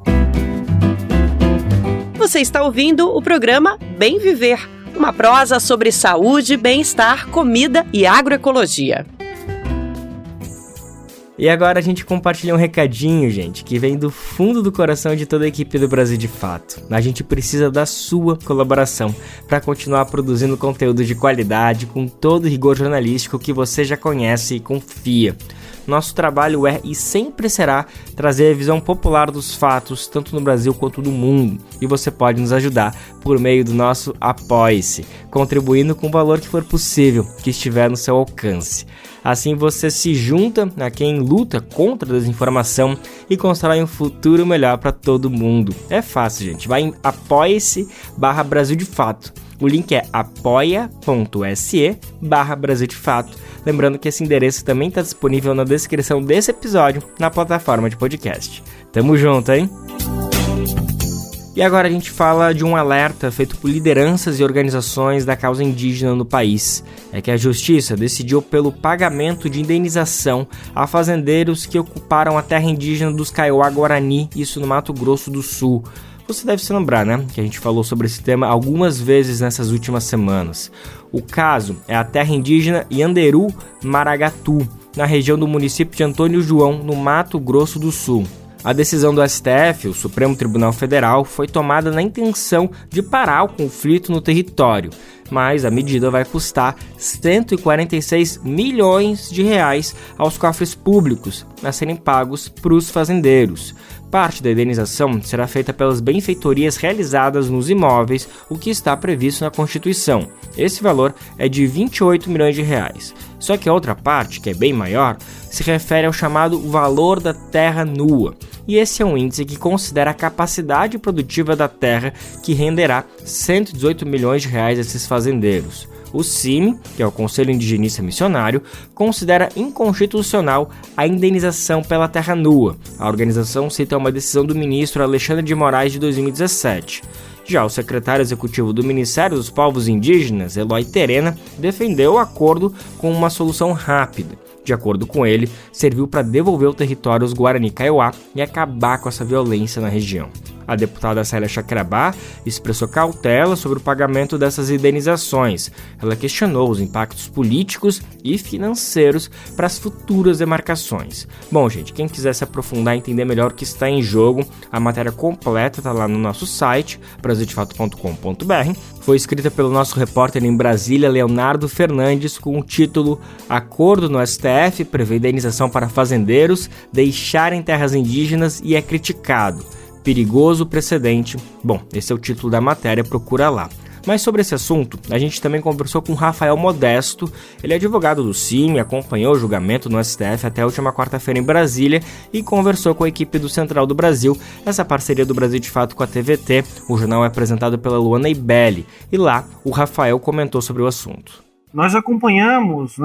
Você está ouvindo o programa Bem Viver, uma prosa sobre saúde, bem-estar, comida e agroecologia. E agora a gente compartilha um recadinho, gente, que vem do fundo do coração de toda a equipe do Brasil de Fato. A gente precisa da sua colaboração para continuar produzindo conteúdo de qualidade com todo o rigor jornalístico que você já conhece e confia. Nosso trabalho é e sempre será trazer a visão popular dos fatos, tanto no Brasil quanto no mundo. E você pode nos ajudar por meio do nosso Apoie-se, contribuindo com o valor que for possível, que estiver no seu alcance. Assim você se junta a quem luta contra a desinformação e constrói um futuro melhor para todo mundo. É fácil, gente. Vai em apoie-se/Brasil de Fato. O link é apoia.se/Brasil de Fato. Lembrando que esse endereço também está disponível na descrição desse episódio na plataforma de podcast. Tamo junto, hein? E agora a gente fala de um alerta feito por lideranças e organizações da causa indígena no país. É que a Justiça decidiu pelo pagamento de indenização a fazendeiros que ocuparam a terra indígena dos Kaiowá-Guarani, isso no Mato Grosso do Sul. Você deve se lembrar, né, que a gente falou sobre esse tema algumas vezes nessas últimas semanas. O caso é a terra indígena Yanderu-Maragatu, na região do município de Antônio João, no Mato Grosso do Sul. A decisão do STF, o Supremo Tribunal Federal, foi tomada na intenção de parar o conflito no território, mas a medida vai custar 146 milhões de reais aos cofres públicos a serem pagos para os fazendeiros. Parte da indenização será feita pelas benfeitorias realizadas nos imóveis, o que está previsto na Constituição. Esse valor é de 28 milhões de reais. Só que a outra parte, que é bem maior, se refere ao chamado valor da terra nua. E esse é um índice que considera a capacidade produtiva da terra, que renderá 118 milhões de reais a esses fazendeiros. O CIMI, que é o Conselho Indigenista Missionário, considera inconstitucional a indenização pela terra nua. A organização cita uma decisão do ministro Alexandre de Moraes de 2017. Já o secretário executivo do Ministério dos Povos Indígenas, Eloy Terena, defendeu o acordo com uma solução rápida. De acordo com ele, serviu para devolver o território aos Guarani Kaiowá e acabar com essa violência na região. A deputada Célia Chacriabá expressou cautela sobre o pagamento dessas indenizações. Ela questionou os impactos políticos e financeiros para as futuras demarcações. Bom, gente, quem quiser se aprofundar e entender melhor o que está em jogo, a matéria completa está lá no nosso site, brasildefato.com.br. Foi escrita pelo nosso repórter em Brasília, Leonardo Fernandes, com o título Acordo no STF prevê indenização para fazendeiros deixarem terras indígenas e é criticado. Perigoso precedente. Bom, esse é o título da matéria, procura lá. Mas sobre esse assunto, a gente também conversou com Rafael Modesto. Ele é advogado do CIMI, acompanhou o julgamento no STF até a última quarta-feira em Brasília e conversou com a equipe do Central do Brasil, essa parceria do Brasil de Fato com a TVT. O jornal é apresentado pela Luana Ibelli e lá o Rafael comentou sobre o assunto. Nós acompanhamos,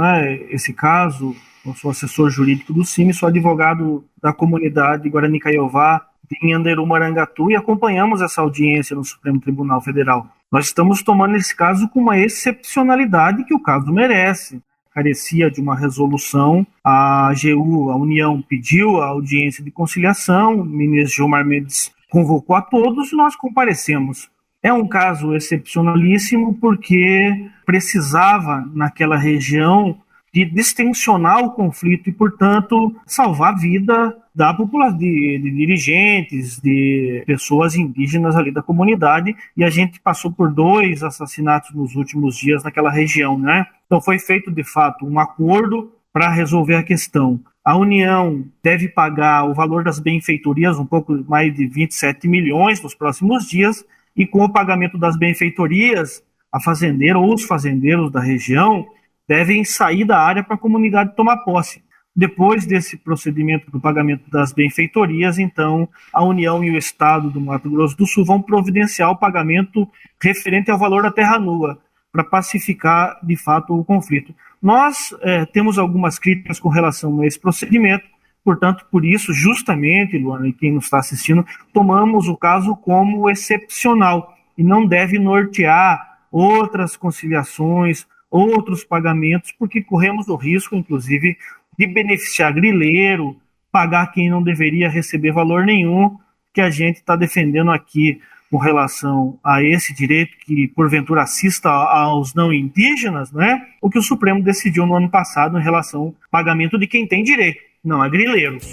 esse caso, eu sou assessor jurídico do CIMI, sou advogado da comunidade Guarani Kaiowá em Anderu Marangatu e acompanhamos essa audiência no Supremo Tribunal Federal. Nós estamos tomando esse caso com uma excepcionalidade que o caso merece. Carecia de uma resolução, a AGU, a União, pediu a audiência de conciliação, o ministro Gilmar Mendes convocou a todos e nós comparecemos. É um caso excepcionalíssimo porque precisava, naquela região, de distensionar o conflito e, portanto, salvar a vida da população, de dirigentes, de pessoas indígenas ali da comunidade, e a gente passou por 2 assassinatos nos últimos dias naquela região, Então foi feito, de fato, um acordo para resolver a questão. A União deve pagar o valor das benfeitorias, um pouco mais de 27 milhões nos próximos dias, e com o pagamento das benfeitorias, a fazendeira ou os fazendeiros da região devem sair da área para a comunidade tomar posse. Depois desse procedimento do pagamento das benfeitorias, então, a União e o Estado do Mato Grosso do Sul vão providenciar o pagamento referente ao valor da terra nua, para pacificar, de fato, o conflito. Nós temos algumas críticas com relação a esse procedimento, portanto, por isso, justamente, Luana, e quem nos está assistindo, tomamos o caso como excepcional e não deve nortear outras conciliações, outros pagamentos, porque corremos o risco, inclusive, de beneficiar grileiro, pagar quem não deveria receber valor nenhum, que a gente está defendendo aqui com relação a esse direito que, porventura, assista aos não indígenas, o que o Supremo decidiu no ano passado em relação ao pagamento de quem tem direito, não a grileiros.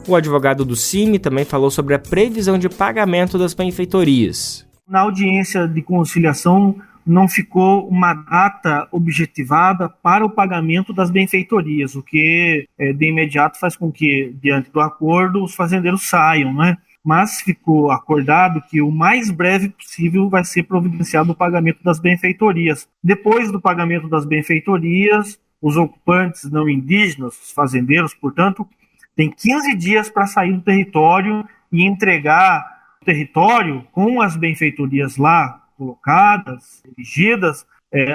O advogado do CIMI também falou sobre a previsão de pagamento das benfeitorias. Na audiência de conciliação, não ficou uma data objetivada para o pagamento das benfeitorias, o que de imediato faz com que, diante do acordo, os fazendeiros saiam, Mas ficou acordado que o mais breve possível vai ser providenciado o pagamento das benfeitorias. Depois do pagamento das benfeitorias, os ocupantes não indígenas, os fazendeiros, portanto, têm 15 dias para sair do território e entregar o território com as benfeitorias lá colocadas, erigidas,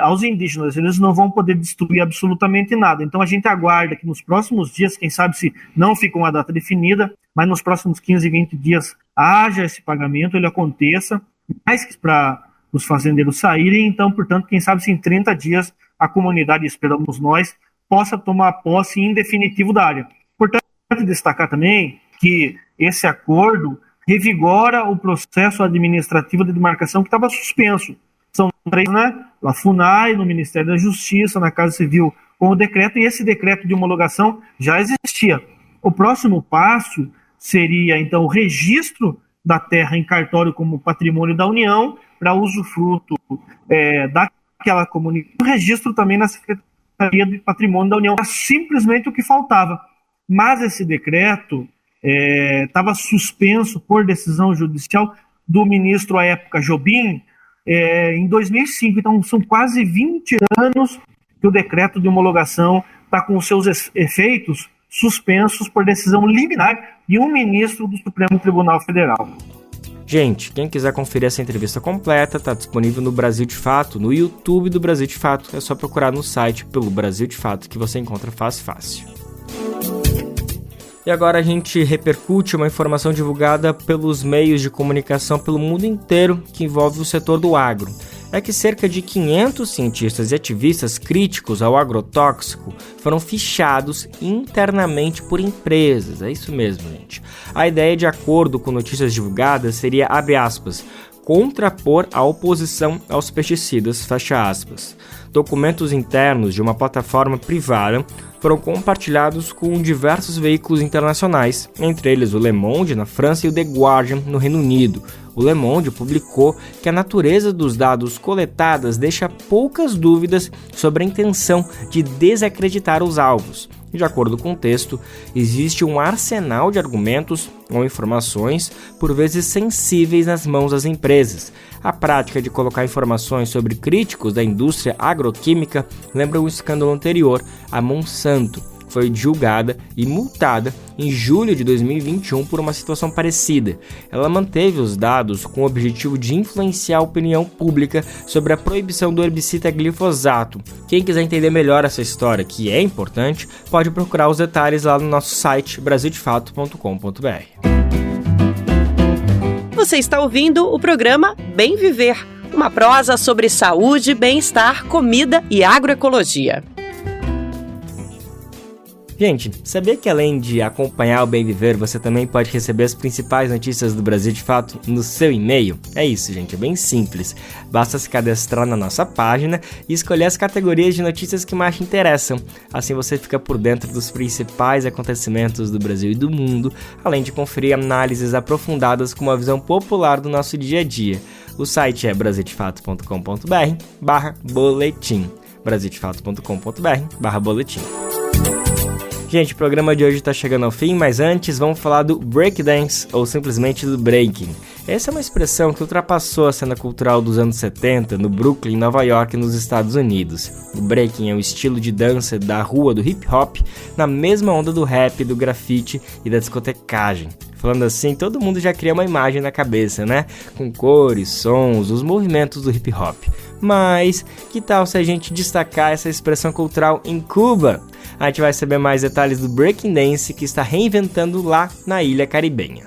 aos indígenas. Eles não vão poder destruir absolutamente nada. Então a gente aguarda que nos próximos dias, quem sabe se não fica uma data definida, mas nos próximos 15, 20 dias haja esse pagamento, ele aconteça, mais que para os fazendeiros saírem. Então, portanto, quem sabe se em 30 dias a comunidade, esperamos nós, possa tomar posse em definitivo da área. Portanto, destacar também que esse acordo revigora o processo administrativo de demarcação que estava suspenso. São 3, na FUNAI, no Ministério da Justiça, na Casa Civil, com o decreto, e esse decreto de homologação já existia. O próximo passo seria, então, o registro da terra em cartório como patrimônio da União, para usufruto daquela comunidade. O registro também na Secretaria de Patrimônio da União. Era simplesmente o que faltava. Mas esse decreto estava suspenso por decisão judicial do ministro à época Jobim, em 2005. Então são quase 20 anos que o decreto de homologação está com seus efeitos suspensos por decisão liminar de um ministro do Supremo Tribunal Federal. Gente, quem quiser conferir essa entrevista completa, está disponível no Brasil de Fato, no YouTube do Brasil de Fato. É só procurar no site pelo Brasil de Fato que você encontra fácil. E agora a gente repercute uma informação divulgada pelos meios de comunicação pelo mundo inteiro que envolve o setor do agro. É que cerca de 500 cientistas e ativistas críticos ao agrotóxico foram fichados internamente por empresas. É isso mesmo, gente. A ideia, de acordo com notícias divulgadas, seria, abre aspas, contrapor a oposição aos pesticidas, fecha aspas. Documentos internos de uma plataforma privada foram compartilhados com diversos veículos internacionais, entre eles o Le Monde na França e o The Guardian no Reino Unido. O Le Monde publicou que a natureza dos dados coletados deixa poucas dúvidas sobre a intenção de desacreditar os alvos. De acordo com o texto, existe um arsenal de argumentos ou informações, por vezes sensíveis nas mãos das empresas. A prática de colocar informações sobre críticos da indústria agroquímica lembra um escândalo anterior, a Monsanto. Foi julgada e multada em julho de 2021 por uma situação parecida. Ela manteve os dados com o objetivo de influenciar a opinião pública sobre a proibição do herbicida glifosato. Quem quiser entender melhor essa história, que é importante, pode procurar os detalhes lá no nosso site brasildefato.com.br. Você está ouvindo o programa Bem Viver, uma prosa sobre saúde, bem-estar, comida e agroecologia. Gente, sabia que além de acompanhar o Bem Viver, você também pode receber as principais notícias do Brasil de Fato no seu e-mail? É isso, gente, é bem simples. Basta se cadastrar na nossa página e escolher as categorias de notícias que mais te interessam. Assim você fica por dentro dos principais acontecimentos do Brasil e do mundo, além de conferir análises aprofundadas com uma visão popular do nosso dia a dia. O site é brasildefato.com.br/boletim. brasildefato.com.br/boletim. Gente, o programa de hoje está chegando ao fim, mas antes vamos falar do breakdance, ou simplesmente do breaking. Essa é uma expressão que ultrapassou a cena cultural dos anos 70 no Brooklyn, Nova York, nos Estados Unidos. O breaking é um estilo de dança da rua do hip hop, na mesma onda do rap, do grafite e da discotecagem. Falando assim, todo mundo já cria uma imagem na cabeça, né? Com cores, sons, os movimentos do hip hop. Mas que tal se a gente destacar essa expressão cultural em Cuba? A gente vai saber mais detalhes do breaking dance que está reinventando lá na ilha caribenha.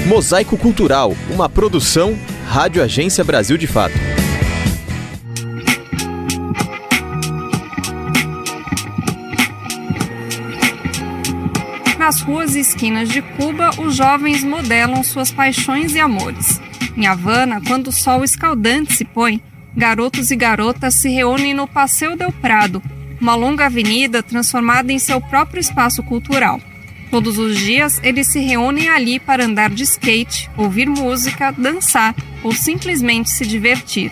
Mosaico Cultural, uma produção Rádio Agência Brasil de Fato. Nas ruas e esquinas de Cuba, os jovens modelam suas paixões e amores. Em Havana, quando o sol escaldante se põe, garotos e garotas se reúnem no Passeio del Prado, uma longa avenida transformada em seu próprio espaço cultural. Todos os dias, eles se reúnem ali para andar de skate, ouvir música, dançar ou simplesmente se divertir.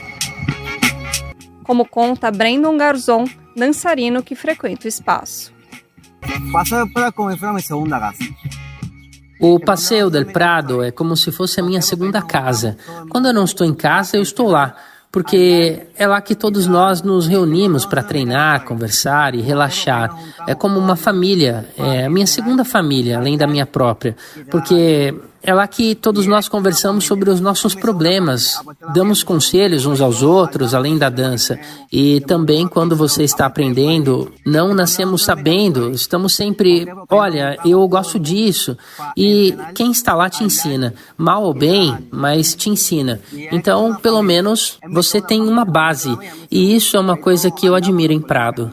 Como conta Brandon Garzón, dançarino que frequenta o espaço. O Passeio del Prado é como se fosse a minha segunda casa. Quando eu não estou em casa, eu estou lá, porque é lá que todos nós nos reunimos para treinar, conversar e relaxar. É como uma família, é a minha segunda família, além da minha própria, porque é lá que todos nós conversamos sobre os nossos problemas, damos conselhos uns aos outros, além da dança. E também quando você está aprendendo, não nascemos sabendo, estamos sempre, olha, eu gosto disso. E quem está lá te ensina, mal ou bem, mas te ensina. Então, pelo menos, você tem uma base. E isso é uma coisa que eu admiro em Prado.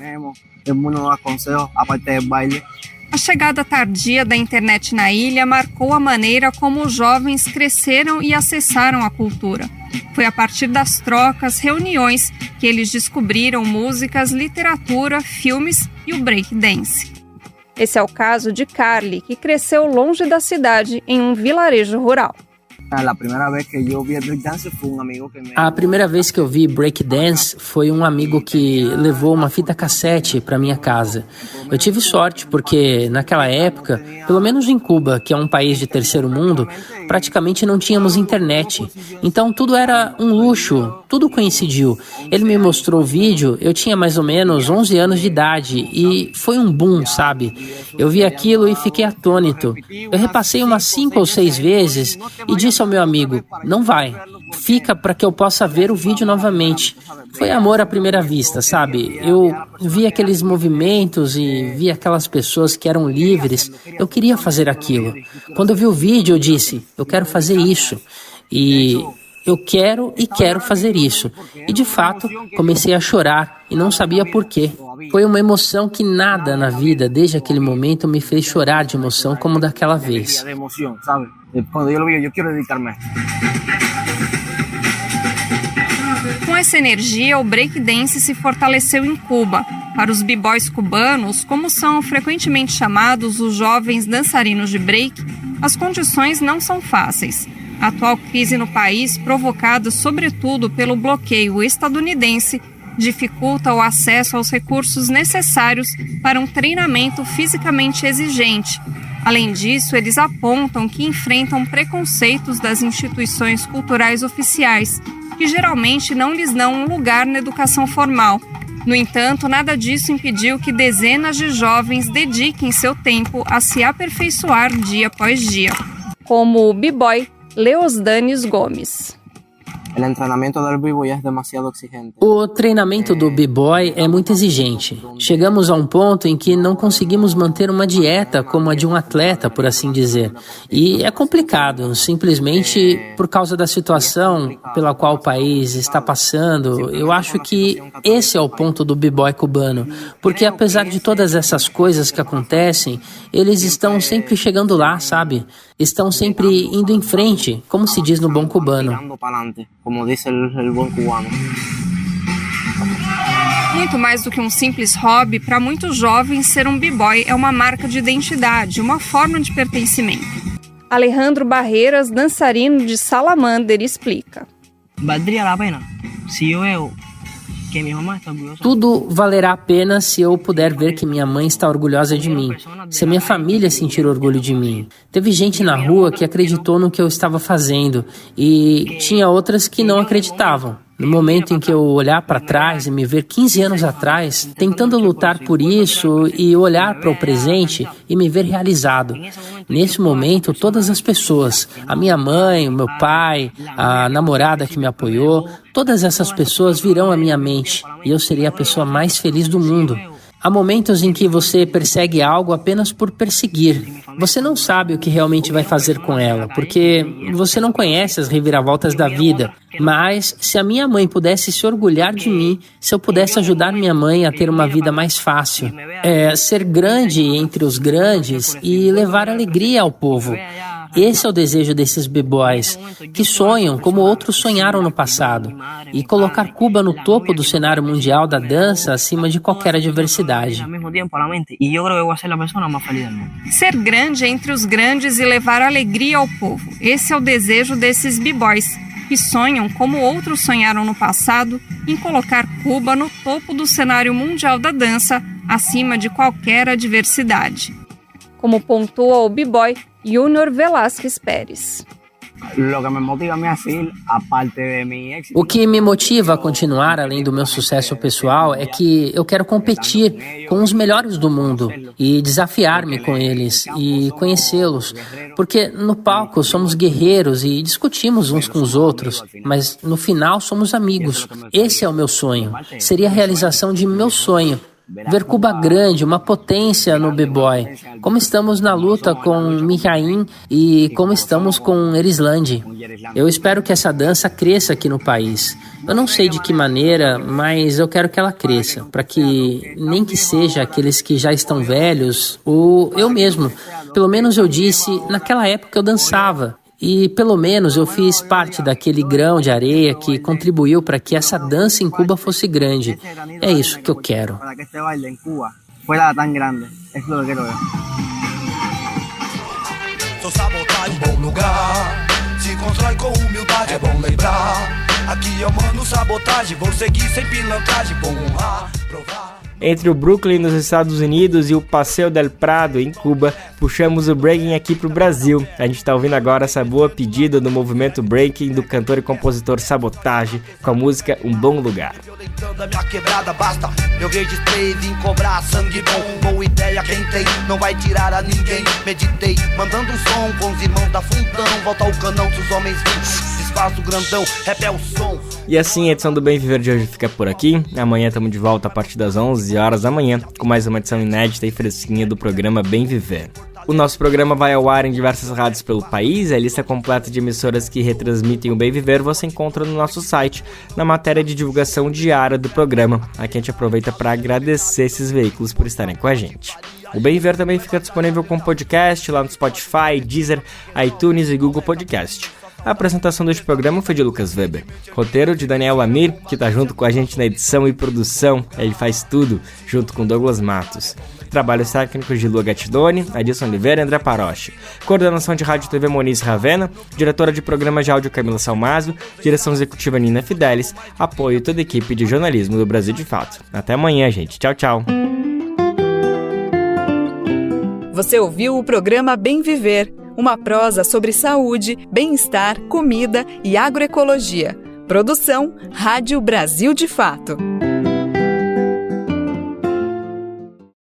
A chegada tardia da internet na ilha marcou a maneira como os jovens cresceram e acessaram a cultura. Foi a partir das trocas, reuniões, que eles descobriram músicas, literatura, filmes e o breakdance. Esse é o caso de Carly, que cresceu longe da cidade, em um vilarejo rural. A primeira vez que eu vi breakdance foi um amigo que levou uma fita cassete para minha casa. Eu tive sorte porque naquela época, pelo menos em Cuba, que é um país de terceiro mundo, praticamente não tínhamos internet. Então tudo era um luxo, tudo coincidiu. Ele me mostrou o vídeo, eu tinha mais ou menos 11 anos de idade e foi um boom, sabe? Eu vi aquilo e fiquei atônito. Eu repassei umas 5 ou 6 vezes e disse ao meu amigo, não vai, fica para que eu possa ver o vídeo novamente. Foi amor à primeira vista, sabe? Eu vi aqueles movimentos e vi aquelas pessoas que eram livres. Eu queria fazer aquilo. Quando eu vi o vídeo, eu disse, eu quero fazer isso. E eu quero fazer isso. E de fato, comecei a chorar e não sabia por quê. Foi uma emoção que nada na vida, desde aquele momento, me fez chorar de emoção como daquela vez. Com essa energia, o breakdance se fortaleceu em Cuba. Para os b-boys cubanos, como são frequentemente chamados os jovens dançarinos de break, as condições não são fáceis. A atual crise no país, provocada sobretudo pelo bloqueio estadunidense, dificulta o acesso aos recursos necessários para um treinamento fisicamente exigente. Além disso, eles apontam que enfrentam preconceitos das instituições culturais oficiais, que geralmente não lhes dão um lugar na educação formal. No entanto, nada disso impediu que dezenas de jovens dediquem seu tempo a se aperfeiçoar dia após dia. Como o b-boy Leosdanis Gomes. O treinamento do b-boy é muito exigente. Chegamos a um ponto em que não conseguimos manter uma dieta como a de um atleta, por assim dizer. E é complicado, simplesmente por causa da situação pela qual o país está passando. Eu acho que esse é o ponto do b-boy cubano. Porque apesar de todas essas coisas que acontecem, eles estão sempre chegando lá, sabe? Estão sempre indo em frente, como se diz no bom cubano. Muito mais do que um simples hobby, para muitos jovens, ser um b-boy é uma marca de identidade, uma forma de pertencimento. Alejandro Barreiras, dançarino de Salamander, explica. Valdria a pena se eu Tudo valerá a pena se eu puder ver que minha mãe está orgulhosa de mim, se a minha família sentir orgulho de mim. Teve gente na rua que acreditou no que eu estava fazendo e tinha outras que não acreditavam. No momento em que eu olhar para trás e me ver 15 anos atrás, tentando lutar por isso e olhar para o presente e me ver realizado. Nesse momento, todas as pessoas, a minha mãe, o meu pai, a namorada que me apoiou, todas essas pessoas virão à minha mente e eu serei a pessoa mais feliz do mundo. Há momentos em que você persegue algo apenas por perseguir. Você não sabe o que realmente vai fazer com ela, porque você não conhece as reviravoltas da vida. Mas se a minha mãe pudesse se orgulhar de mim, se eu pudesse ajudar minha mãe a ter uma vida mais fácil, ser grande entre os grandes e levar alegria ao povo. Esse é o desejo desses b-boys, que sonham como outros sonharam no passado, e colocar Cuba no topo do cenário mundial da dança acima de qualquer adversidade. Ser grande entre os grandes e levar alegria ao povo. Esse é o desejo desses b-boys, que sonham como outros sonharam no passado em colocar Cuba no topo do cenário mundial da dança acima de qualquer adversidade. Como pontua o b-boy Júnior Velázquez Pérez. O que me motiva a continuar, além do meu sucesso pessoal, é que eu quero competir com os melhores do mundo e desafiar-me com eles e conhecê-los, porque no palco somos guerreiros e discutimos uns com os outros, mas no final somos amigos. Esse é o meu sonho, seria a realização de meu sonho. Ver Cuba grande, uma potência no b-boy, como estamos na luta com Mijaín e como estamos com Erislandi. Eu espero que essa dança cresça aqui no país. Eu não sei de que maneira, mas eu quero que ela cresça, para que nem que seja aqueles que já estão velhos, ou eu mesmo. Pelo menos eu disse, naquela época eu dançava. E pelo menos eu fiz parte daquele grão de areia que contribuiu para que essa dança em Cuba fosse grande. É isso que eu quero. constrói com humildade. É bom lembrar, aqui eu mando sabotagem. Vou seguir sem pilantragem, vou honrar, provar. Entre o Brooklyn nos Estados Unidos e o Paseo del Prado em Cuba, puxamos o breaking aqui pro Brasil. A gente tá ouvindo agora essa boa pedida do movimento breaking do cantor e compositor Sabotage, com a música Um Bom Lugar. Da minha quebrada basta, eu registrei, vim cobrar sangue bom. Boa ideia quem tem, não vai tirar a ninguém. Meditei, mandando um som com os irmãos da Fundão. Volta ao canão dos homens vivos, espaço grandão, rap é o som. E assim a edição do Bem Viver de hoje fica por aqui. Amanhã estamos de volta a partir das 11 horas da manhã com mais uma edição inédita e fresquinha do programa Bem Viver. O nosso programa vai ao ar em diversas rádios pelo país. A lista completa de emissoras que retransmitem o Bem Viver você encontra no nosso site, na matéria de divulgação diária do programa. Aqui a gente aproveita para agradecer esses veículos por estarem com a gente. O Bem Viver também fica disponível como podcast lá no Spotify, Deezer, iTunes e Google Podcast. A apresentação deste programa foi de Lucas Weber. Roteiro de Daniel Amir, que está junto com a gente na edição e produção. Ele faz tudo, junto com Douglas Matos. Trabalhos técnicos de Lua Gattidoni, Adilson Oliveira e André Paroche. Coordenação de Rádio e TV Moniz Ravena, diretora de programa de áudio Camila Salmazo, direção executiva Nina Fidelis, apoio toda a equipe de jornalismo do Brasil de Fato. Até amanhã, gente. Tchau, tchau. Você ouviu o programa Bem Viver, uma prosa sobre saúde, bem-estar, comida e agroecologia. Produção Rádio Brasil de Fato.